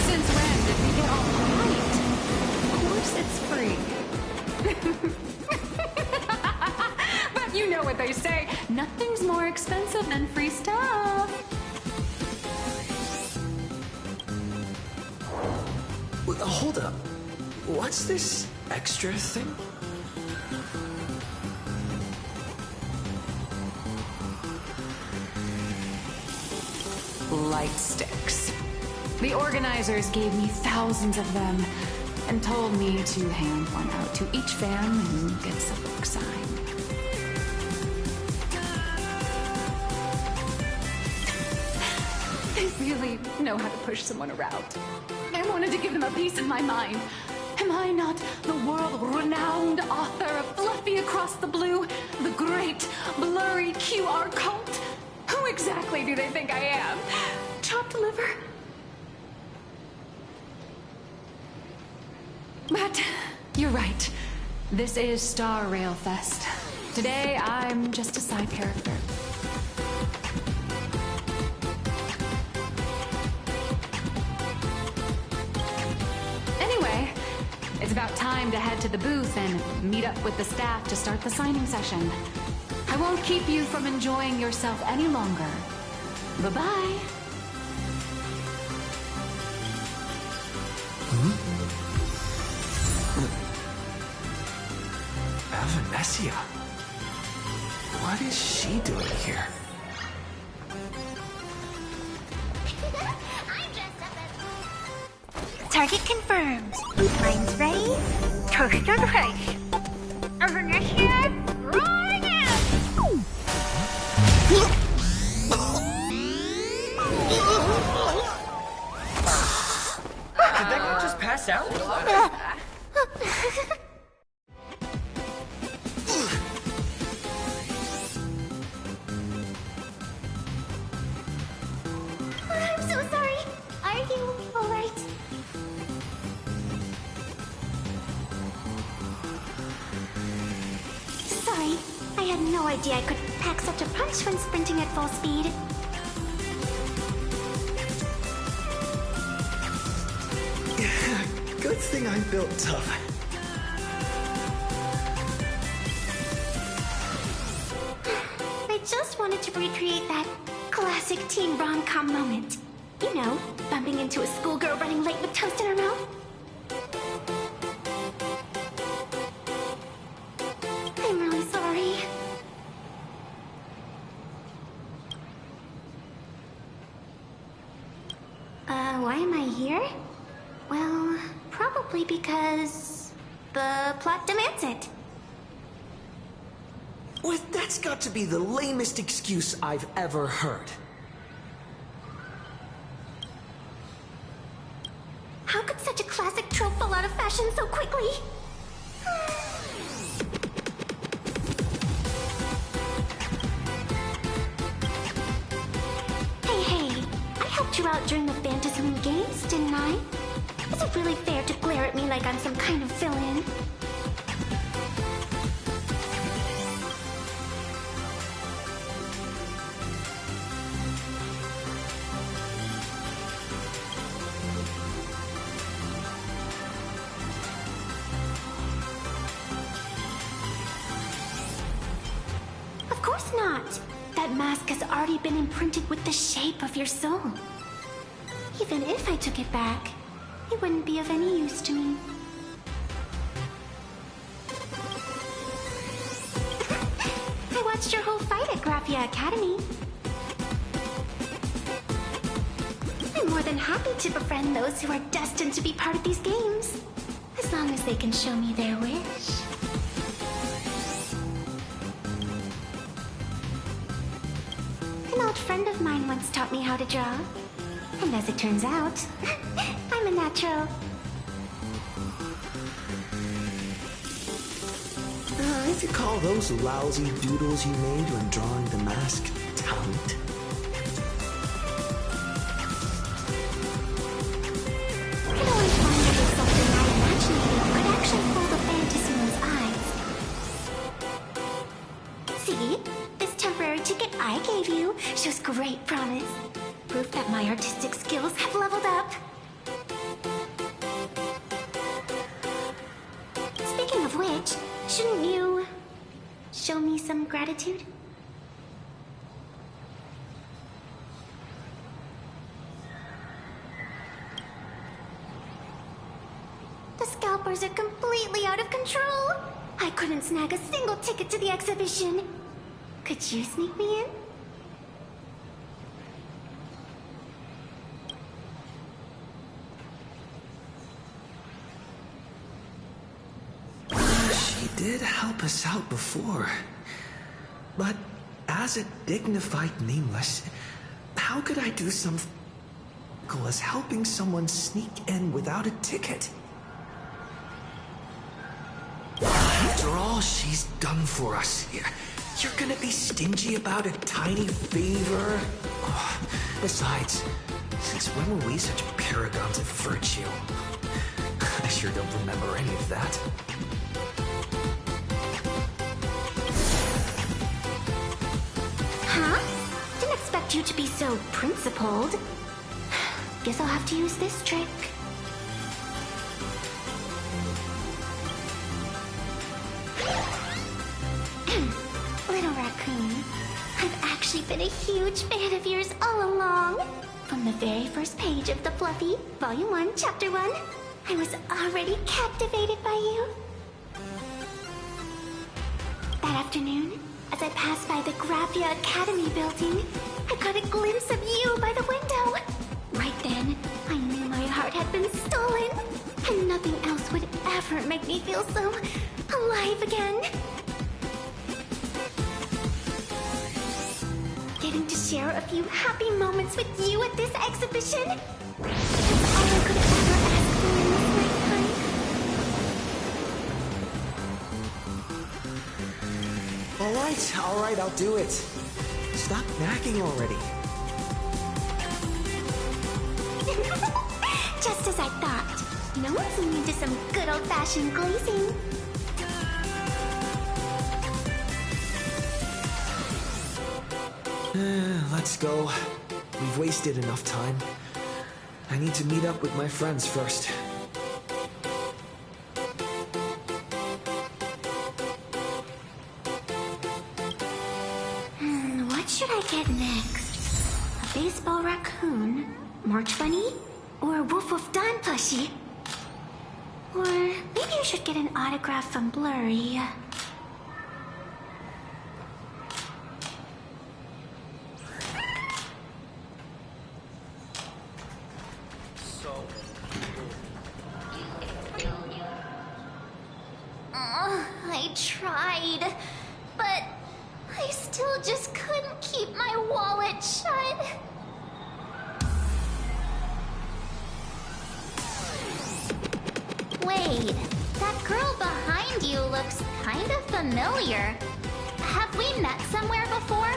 Since when did we get all right? Of course it's free. But you know what they say, nothing's more expensive than free stuff. Hold up. What's this extra thing? Light sticks. The organizers gave me thousands of them and told me to hand one out to each fan who gets a book signed. They really know how to push someone around. I wanted to give them a piece of my mind. Am I not the world-renowned author of Fluffy Across the Blue, the great blurry QR cult? Who exactly do they think I am? Chopped liver? But you're right. This is Star Rail Fest. Today, I'm just a side character. Anyway, it's about time to head to the booth and meet up with the staff to start the signing session. I won't keep you from enjoying yourself any longer. Bye-bye. Avanessia? What is she doing here? I'm dressed up as... Target confirmed. Mine's ready. Toast on face. Initiate, rolling out! Did that guy just pass out? I'm so sorry. Are you alright? Sorry, I had no idea I could pack such a punch when sprinting at full speed. Good thing I'm built tough. I just wanted to recreate that classic teen rom-com moment. You know, bumping into a schoolgirl running late with toast in her mouth. I'm really sorry. Why am I here? Well, probably because the plot demands it. Well, that's got to be the lamest excuse I've ever heard. How could such a classic trope fall out of fashion so quickly? Hey, I helped you out during the Fantasy Games, didn't I? Is it really fair to glare at me like I'm some kind of villain? Of course not. That mask has already been imprinted with the shape of your soul. Even if I took it back, it wouldn't be of any use to me. I watched your whole fight at Graphia Academy. I'm more than happy to befriend those who are destined to be part of these games, as long as they can show me their wish. An old friend of mine once taught me how to draw. And as it turns out, I'm a natural. I could call those lousy doodles you made when drawing the mask talent. I'd always wondered if something I imaginated could actually fool the Fantasy's eyes. See? This temporary ticket I gave you shows great promise. Proof that my artistic skills have leveled up. Speaking of which, shouldn't you show me some gratitude? The scalpers are completely out of control. I couldn't snag a single ticket to the exhibition. Could you sneak me in? She did help us out before. But as a dignified nameless, how could I do something as helping someone sneak in without a ticket? After all she's done for us, you're gonna be stingy about a tiny favor? Oh, besides, since when were we such paragons of virtue? I sure don't remember any of that. Huh? Didn't expect you to be so principled. Guess I'll have to use this trick. Little raccoon, I've actually been a huge fan of yours all along. From the very first page of The Fluffy, Volume 1, Chapter 1, I was already captivated by you. That afternoon, as I passed by the Graphia Academy building, I caught a glimpse of you by the window. Right then, I knew my heart had been stolen. ever make me feel so alive again. Getting to share a few happy moments with you at this exhibition. That's all I could ever ask for in this lifetime. All right, I'll do it. Stop nagging already. Just as I thought. No one's immune to some good old-fashioned glazing. Let's go. We've wasted enough time. I need to meet up with my friends first. What should I get next? A baseball raccoon? March bunny? Or a Woof Woof Dawn plushie? Or maybe I should get an autograph from Blurry. I tried, but I still just couldn't keep my wallet shut. Wait, that girl behind you looks kind of familiar. Have we met somewhere before?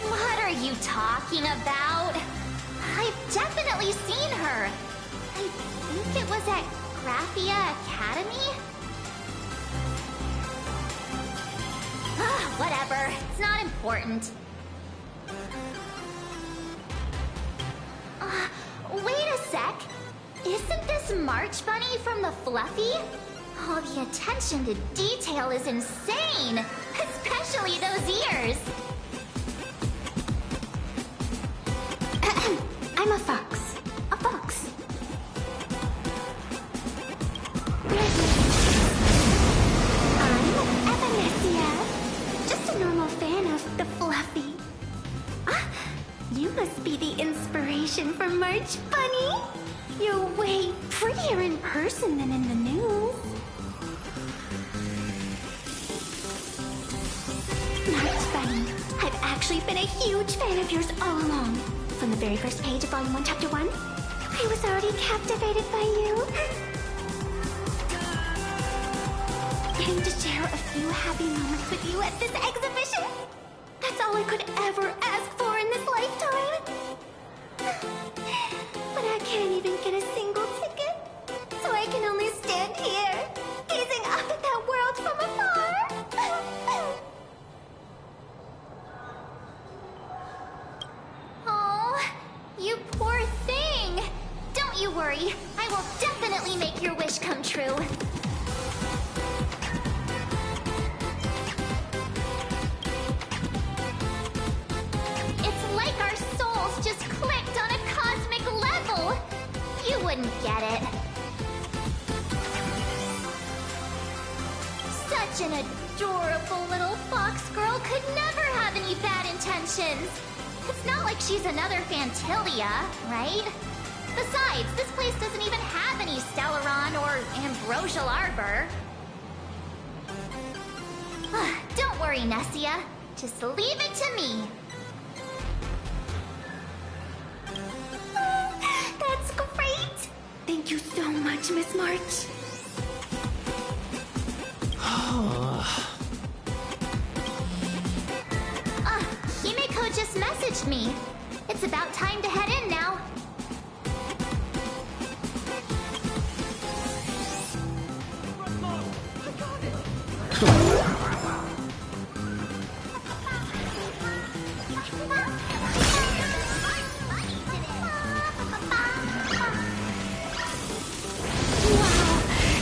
What are you talking about? I've definitely seen her. I think it was at Graphia Academy? Whatever, it's not important. Wait a sec. Isn't this March Bunny from the Fluffy? Oh, the attention to detail is insane! Especially those ears! I'm a fox. A fox. I'm Evanesia. Just a normal fan of the Fluffy. Ah, you must be the inspiration for March Bunny. You're way prettier in person than in the news. March Bunny, I've actually been a huge fan of yours all along. From the very first page of Volume 1, Chapter 1, I was already captivated by you. Getting to share a few happy moments with you at this exhibition, that's all I could ever ask for in this lifetime. But I can't even get a single ticket, so I can only stand here, gazing up at that world from afar. Oh, you poor thing! Don't you worry, I will definitely make your wish come true. It's like our souls just clicked on a cosmic level. You wouldn't get it. Such an adorable little fox girl could never have any bad intentions. It's not like she's another Fantilia, right? Besides, this place doesn't even have any Stellaron or Ambrosial Arbor. Don't worry, Nessia. Just leave it to me. That's great! Thank you so much, Miss March. Himeko just messaged me. It's about time to head in now.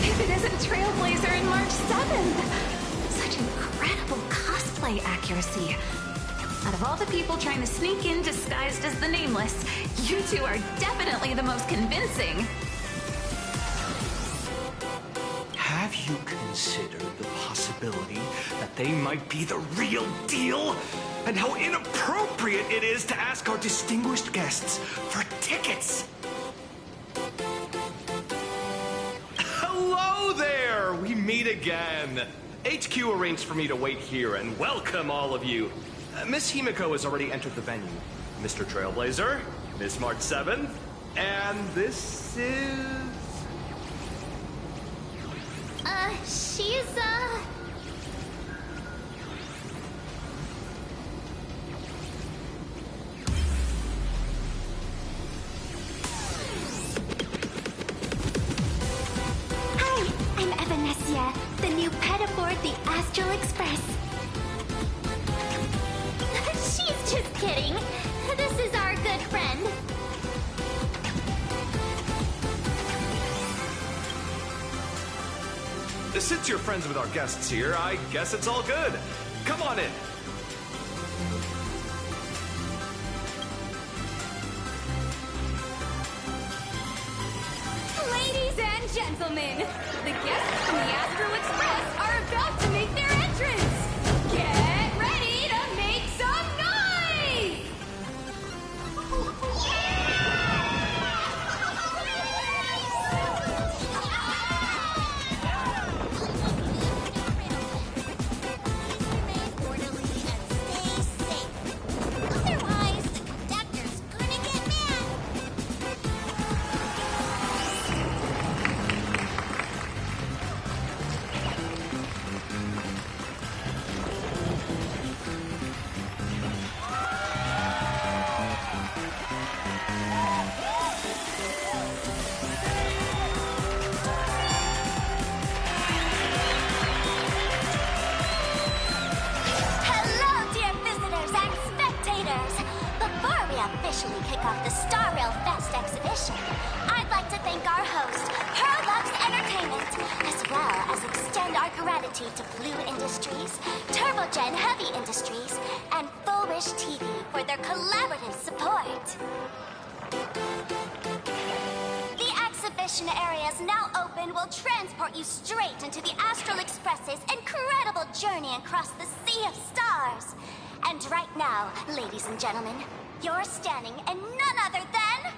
If it isn't Trailblazer and March 7th! Such incredible cosplay accuracy. Out of all the people trying to sneak in disguised as the Nameless, you two are definitely the most convincing. Have you consider the possibility that they might be the real deal? And how inappropriate it is to ask our distinguished guests for tickets? Hello there! We meet again. HQ arranged for me to wait here and welcome all of you. Miss Himiko has already entered the venue. Mr. Trailblazer, Miss March 7, and this is... She's, Hi, I'm Evanesia, the new pet aboard the Astral Express. she's just kidding. This is our good friend. Since you're friends with our guests here, I guess it's all good. Come on in. Ladies and gentlemen, the guests from the Astro Express are about to make their entrance. Get ready to make some noise! Otherwise, the conductor's gonna get mad. Hello, dear visitors and spectators! Before we officially kick off the Star Rail Fest exhibition, I'd like to thank our host, Perlux Entertainment, as well as extend our gratitude to Blue Industries, Turbogen Heavy Industries, and Full Wish TV for their collaborative support. The exhibition area is now open. Will transport you straight into the Astral Express's incredible journey across the sea of stars. And right now, ladies and gentlemen, you're standing in none other than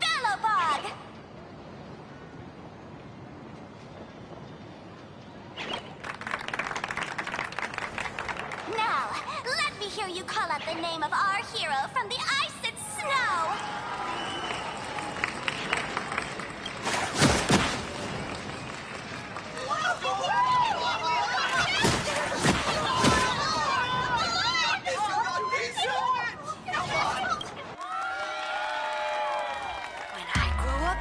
Bellowbog! Now, let me hear you call out the name of our hero from the ice and snow! When I grow up,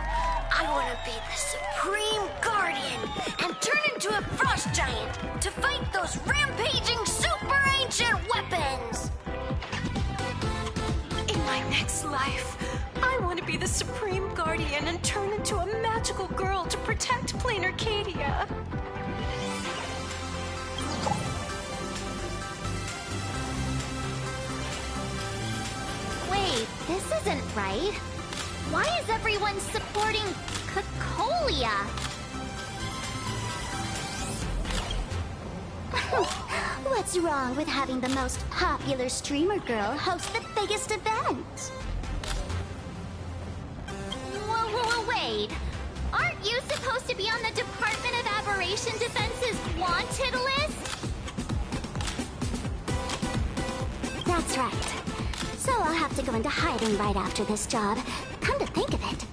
I want to be the Supreme Guardian and turn into a frost giant to fight those rampaging super ancient weapons. In my next life, I want to be the Supreme Guardian and turn into a magical girl to protect Plain Arcadia. Wait, this isn't right. Why is everyone supporting Cacolia? What's wrong with having the most popular streamer girl host the biggest event? Whoa, wait. Aren't you supposed to be on the Department of Aberration Defense's wanted list? That's right. So I'll have to go into hiding right after this job. Come to think of it,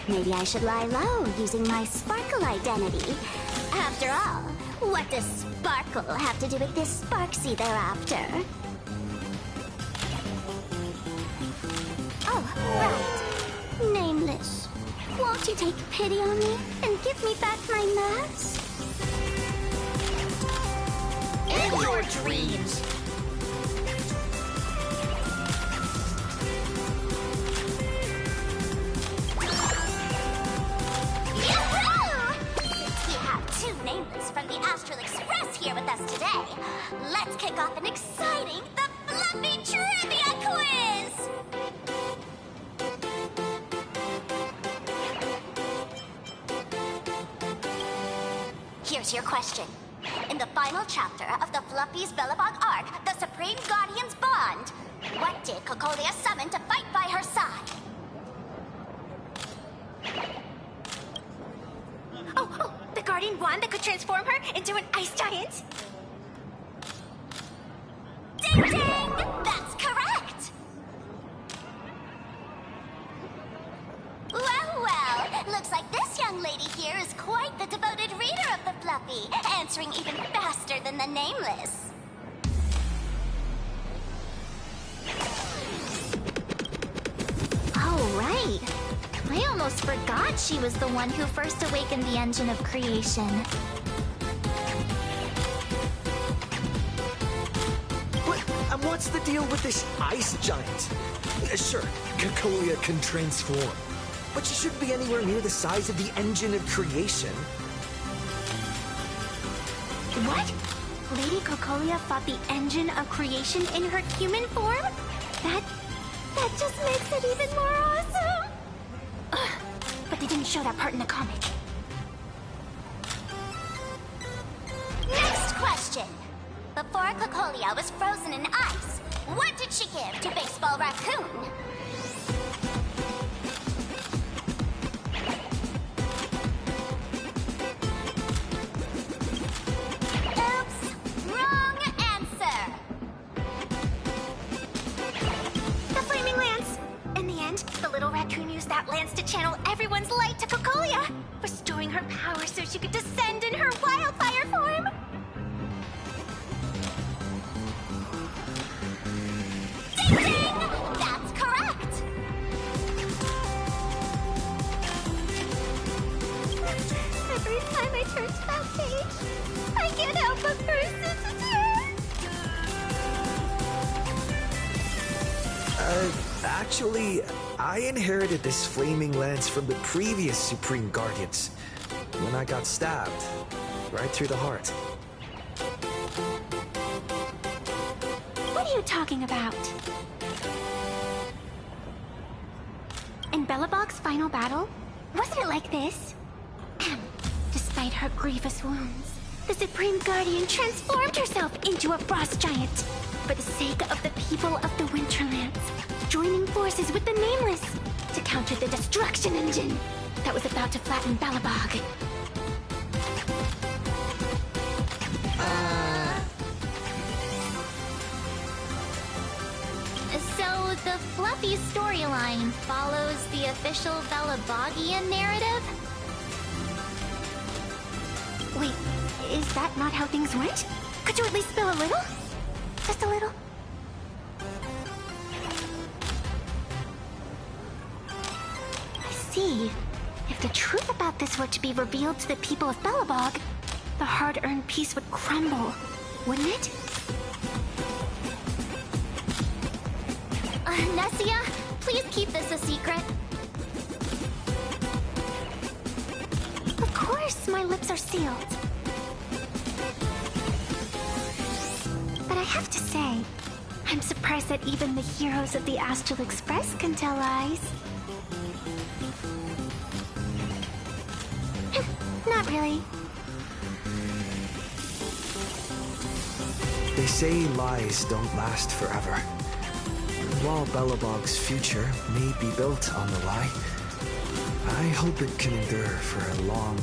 maybe I should lie low using my Sparkle identity. After all, what does Sparkle have to do with this Sparksy they're after? Oh, right. Nameless. Won't you take pity on me and give me back my mask? In your dreams! Since we have two nameless from the Astral Express here with us today, let's kick off an exciting The Fluffy Trivia Quiz! Here's your question. in the final chapter of the Fluffy's Bellabog arc, The Supreme Guardian's Bond. What did Cocolia summon to fight by her side? Oh, the Guardian wand that could transform her into an ice giant? Ding ding! That's correct! Well, looks like this young lady here is quite the devoted reader of the Fluffy, answering even faster than the Nameless. Oh, right. I almost forgot she was the one who first awakened the engine of creation. What's the deal with this ice giant? Sure, Cocolia can transform, but she shouldn't be anywhere near the size of the engine of creation. What? Lady Cocolia fought the engine of creation in her human form? That just makes it even more awesome! Ugh, but they didn't show that part in the comic. Next question. Before Cocolia was frozen in ice, what did she give to Baseball Raccoon? Oops! Wrong answer! The Flaming Lance! In the end, the little raccoon used that lance to channel everyone's light to Cocolia, restoring her power so she could descend in her wildfire form! Ding ding! That's correct! Every time I turn to that page, I can't help but burst into tears! Actually, I inherited this flaming lance from the previous Supreme Guardians, when I got stabbed, right through the heart. What are you talking about? In Bellabog's final battle, wasn't it like this? Despite her grievous wounds, the Supreme Guardian transformed herself into a frost giant for the sake of the people of the Winterlands, joining forces with the Nameless to counter the destruction engine that was about to flatten Bellabog. So the Fluffy storyline follows the official Bellabogian narrative? Wait, is that not how things went? Could you at least spill a little? Just a little? I see. If the truth about this were to be revealed to the people of Bellabog, the hard-earned peace would crumble, wouldn't it? Nessia, please keep this a secret. Of course, my lips are sealed. But I have to say, I'm surprised that even the heroes of the Astral Express can tell lies. Not really. They say lies don't last forever. While Bellabog's future may be built on the lie, I hope it can endure for a long,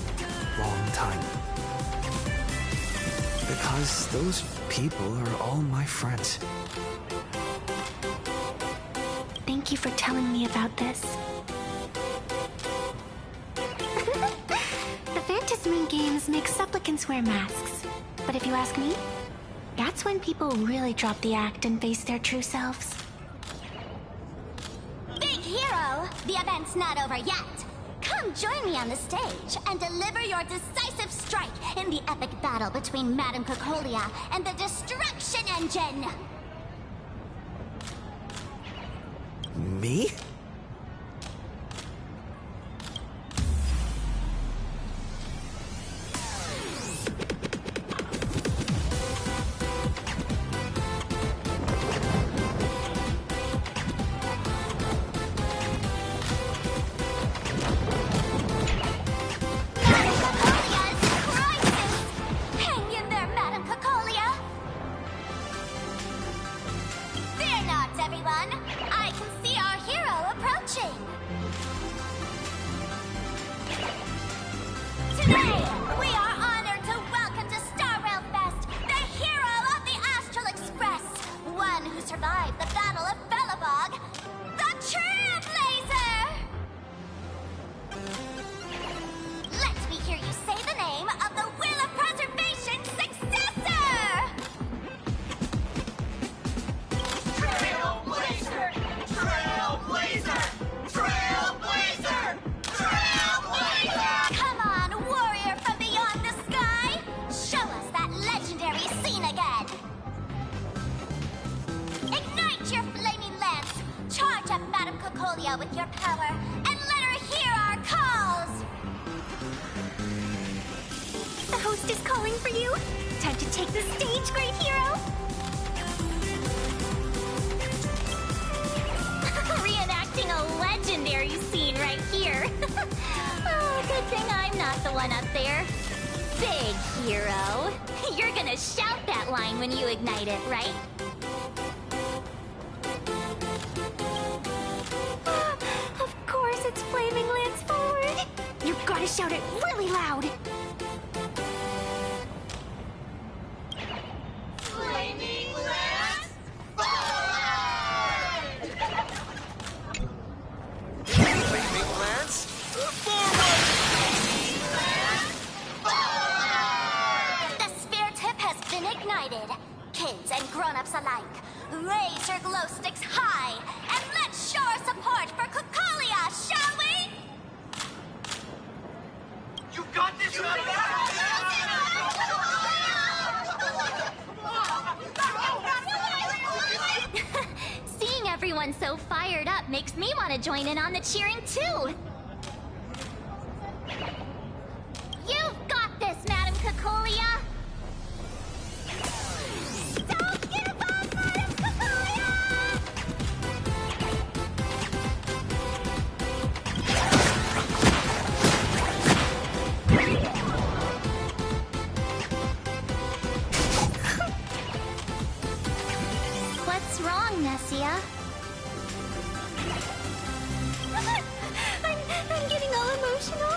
long time. Because those people are all my friends. Thank you for telling me about this. The Phantasmoon games make supplicants wear masks. But if you ask me, that's when people really drop the act and face their true selves. Big hero! The event's not over yet! Come join me on the stage and deliver your decisive strike in the epic battle between Madame Cocolia and the Destruction Engine! Me? Hang in there, Madame! Today, we are honored to welcome to Star Rail Fest the hero of the Astral Express, one who survived the Battle of Belobog, the Trailblazer! Let me hear you say the name of the Wheel of Preservation successor! Trailblazer! Trailblazer! Trailblazer! Trailblazer! Come on, warrior from beyond the sky! Show us that legendary scene again! Ignite your flaming lance! Charge up Madame Cocolia with your power, and let her hear our calls! The host is calling for you. Time to take the stage, great hero. Reenacting a legendary scene right here. Oh, good thing I'm not the one up there. Big hero. You're gonna shout that line when you ignite it, right? Of course, it's Flaming Lance forward. You've gotta shout it really loud. Flaming Lance forward! Flaming Lance, forward! The sphere tip has been ignited. Kids and grown-ups alike, raise your glow sticks high, and let's show our support for Cocolia, shall we? You got this, Seeing everyone so fired up makes me want to join in on the cheering too. You've got this, Madame Cocolia. Don't give up, Madame Cocolia! What's wrong, Nessia? I'm getting all emotional.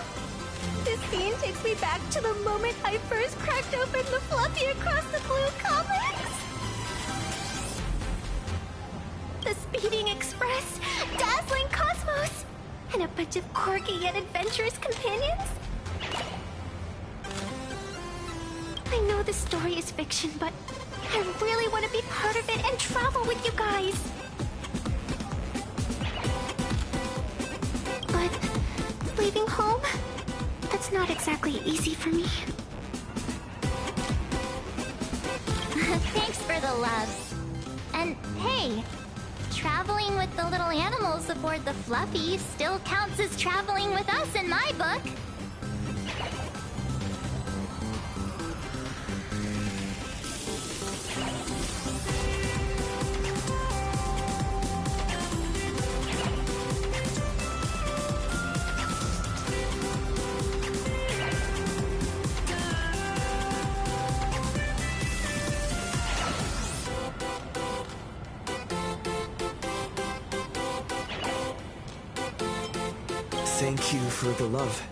This scene takes me back to the moment I first cracked open the Fluffy Across the Blue comics. The Speeding Express, Dazzling Cosmos, and a bunch of quirky yet adventurous companions. I know the story is fiction, but I really want to be part of it and travel with you guys. But leaving home, that's not exactly easy for me. Thanks for the love. And hey, traveling with the little animals aboard the Fluffy still counts as traveling with us in my book. Thank you for the love.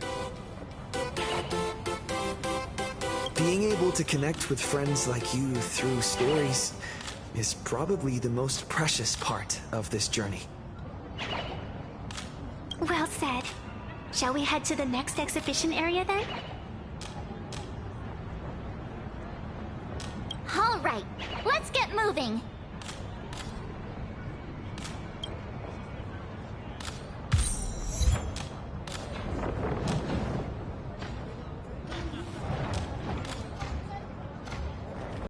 Being able to connect with friends like you through stories is probably the most precious part of this journey. Well said. Shall we head to the next exhibition area then? All right, let's get moving.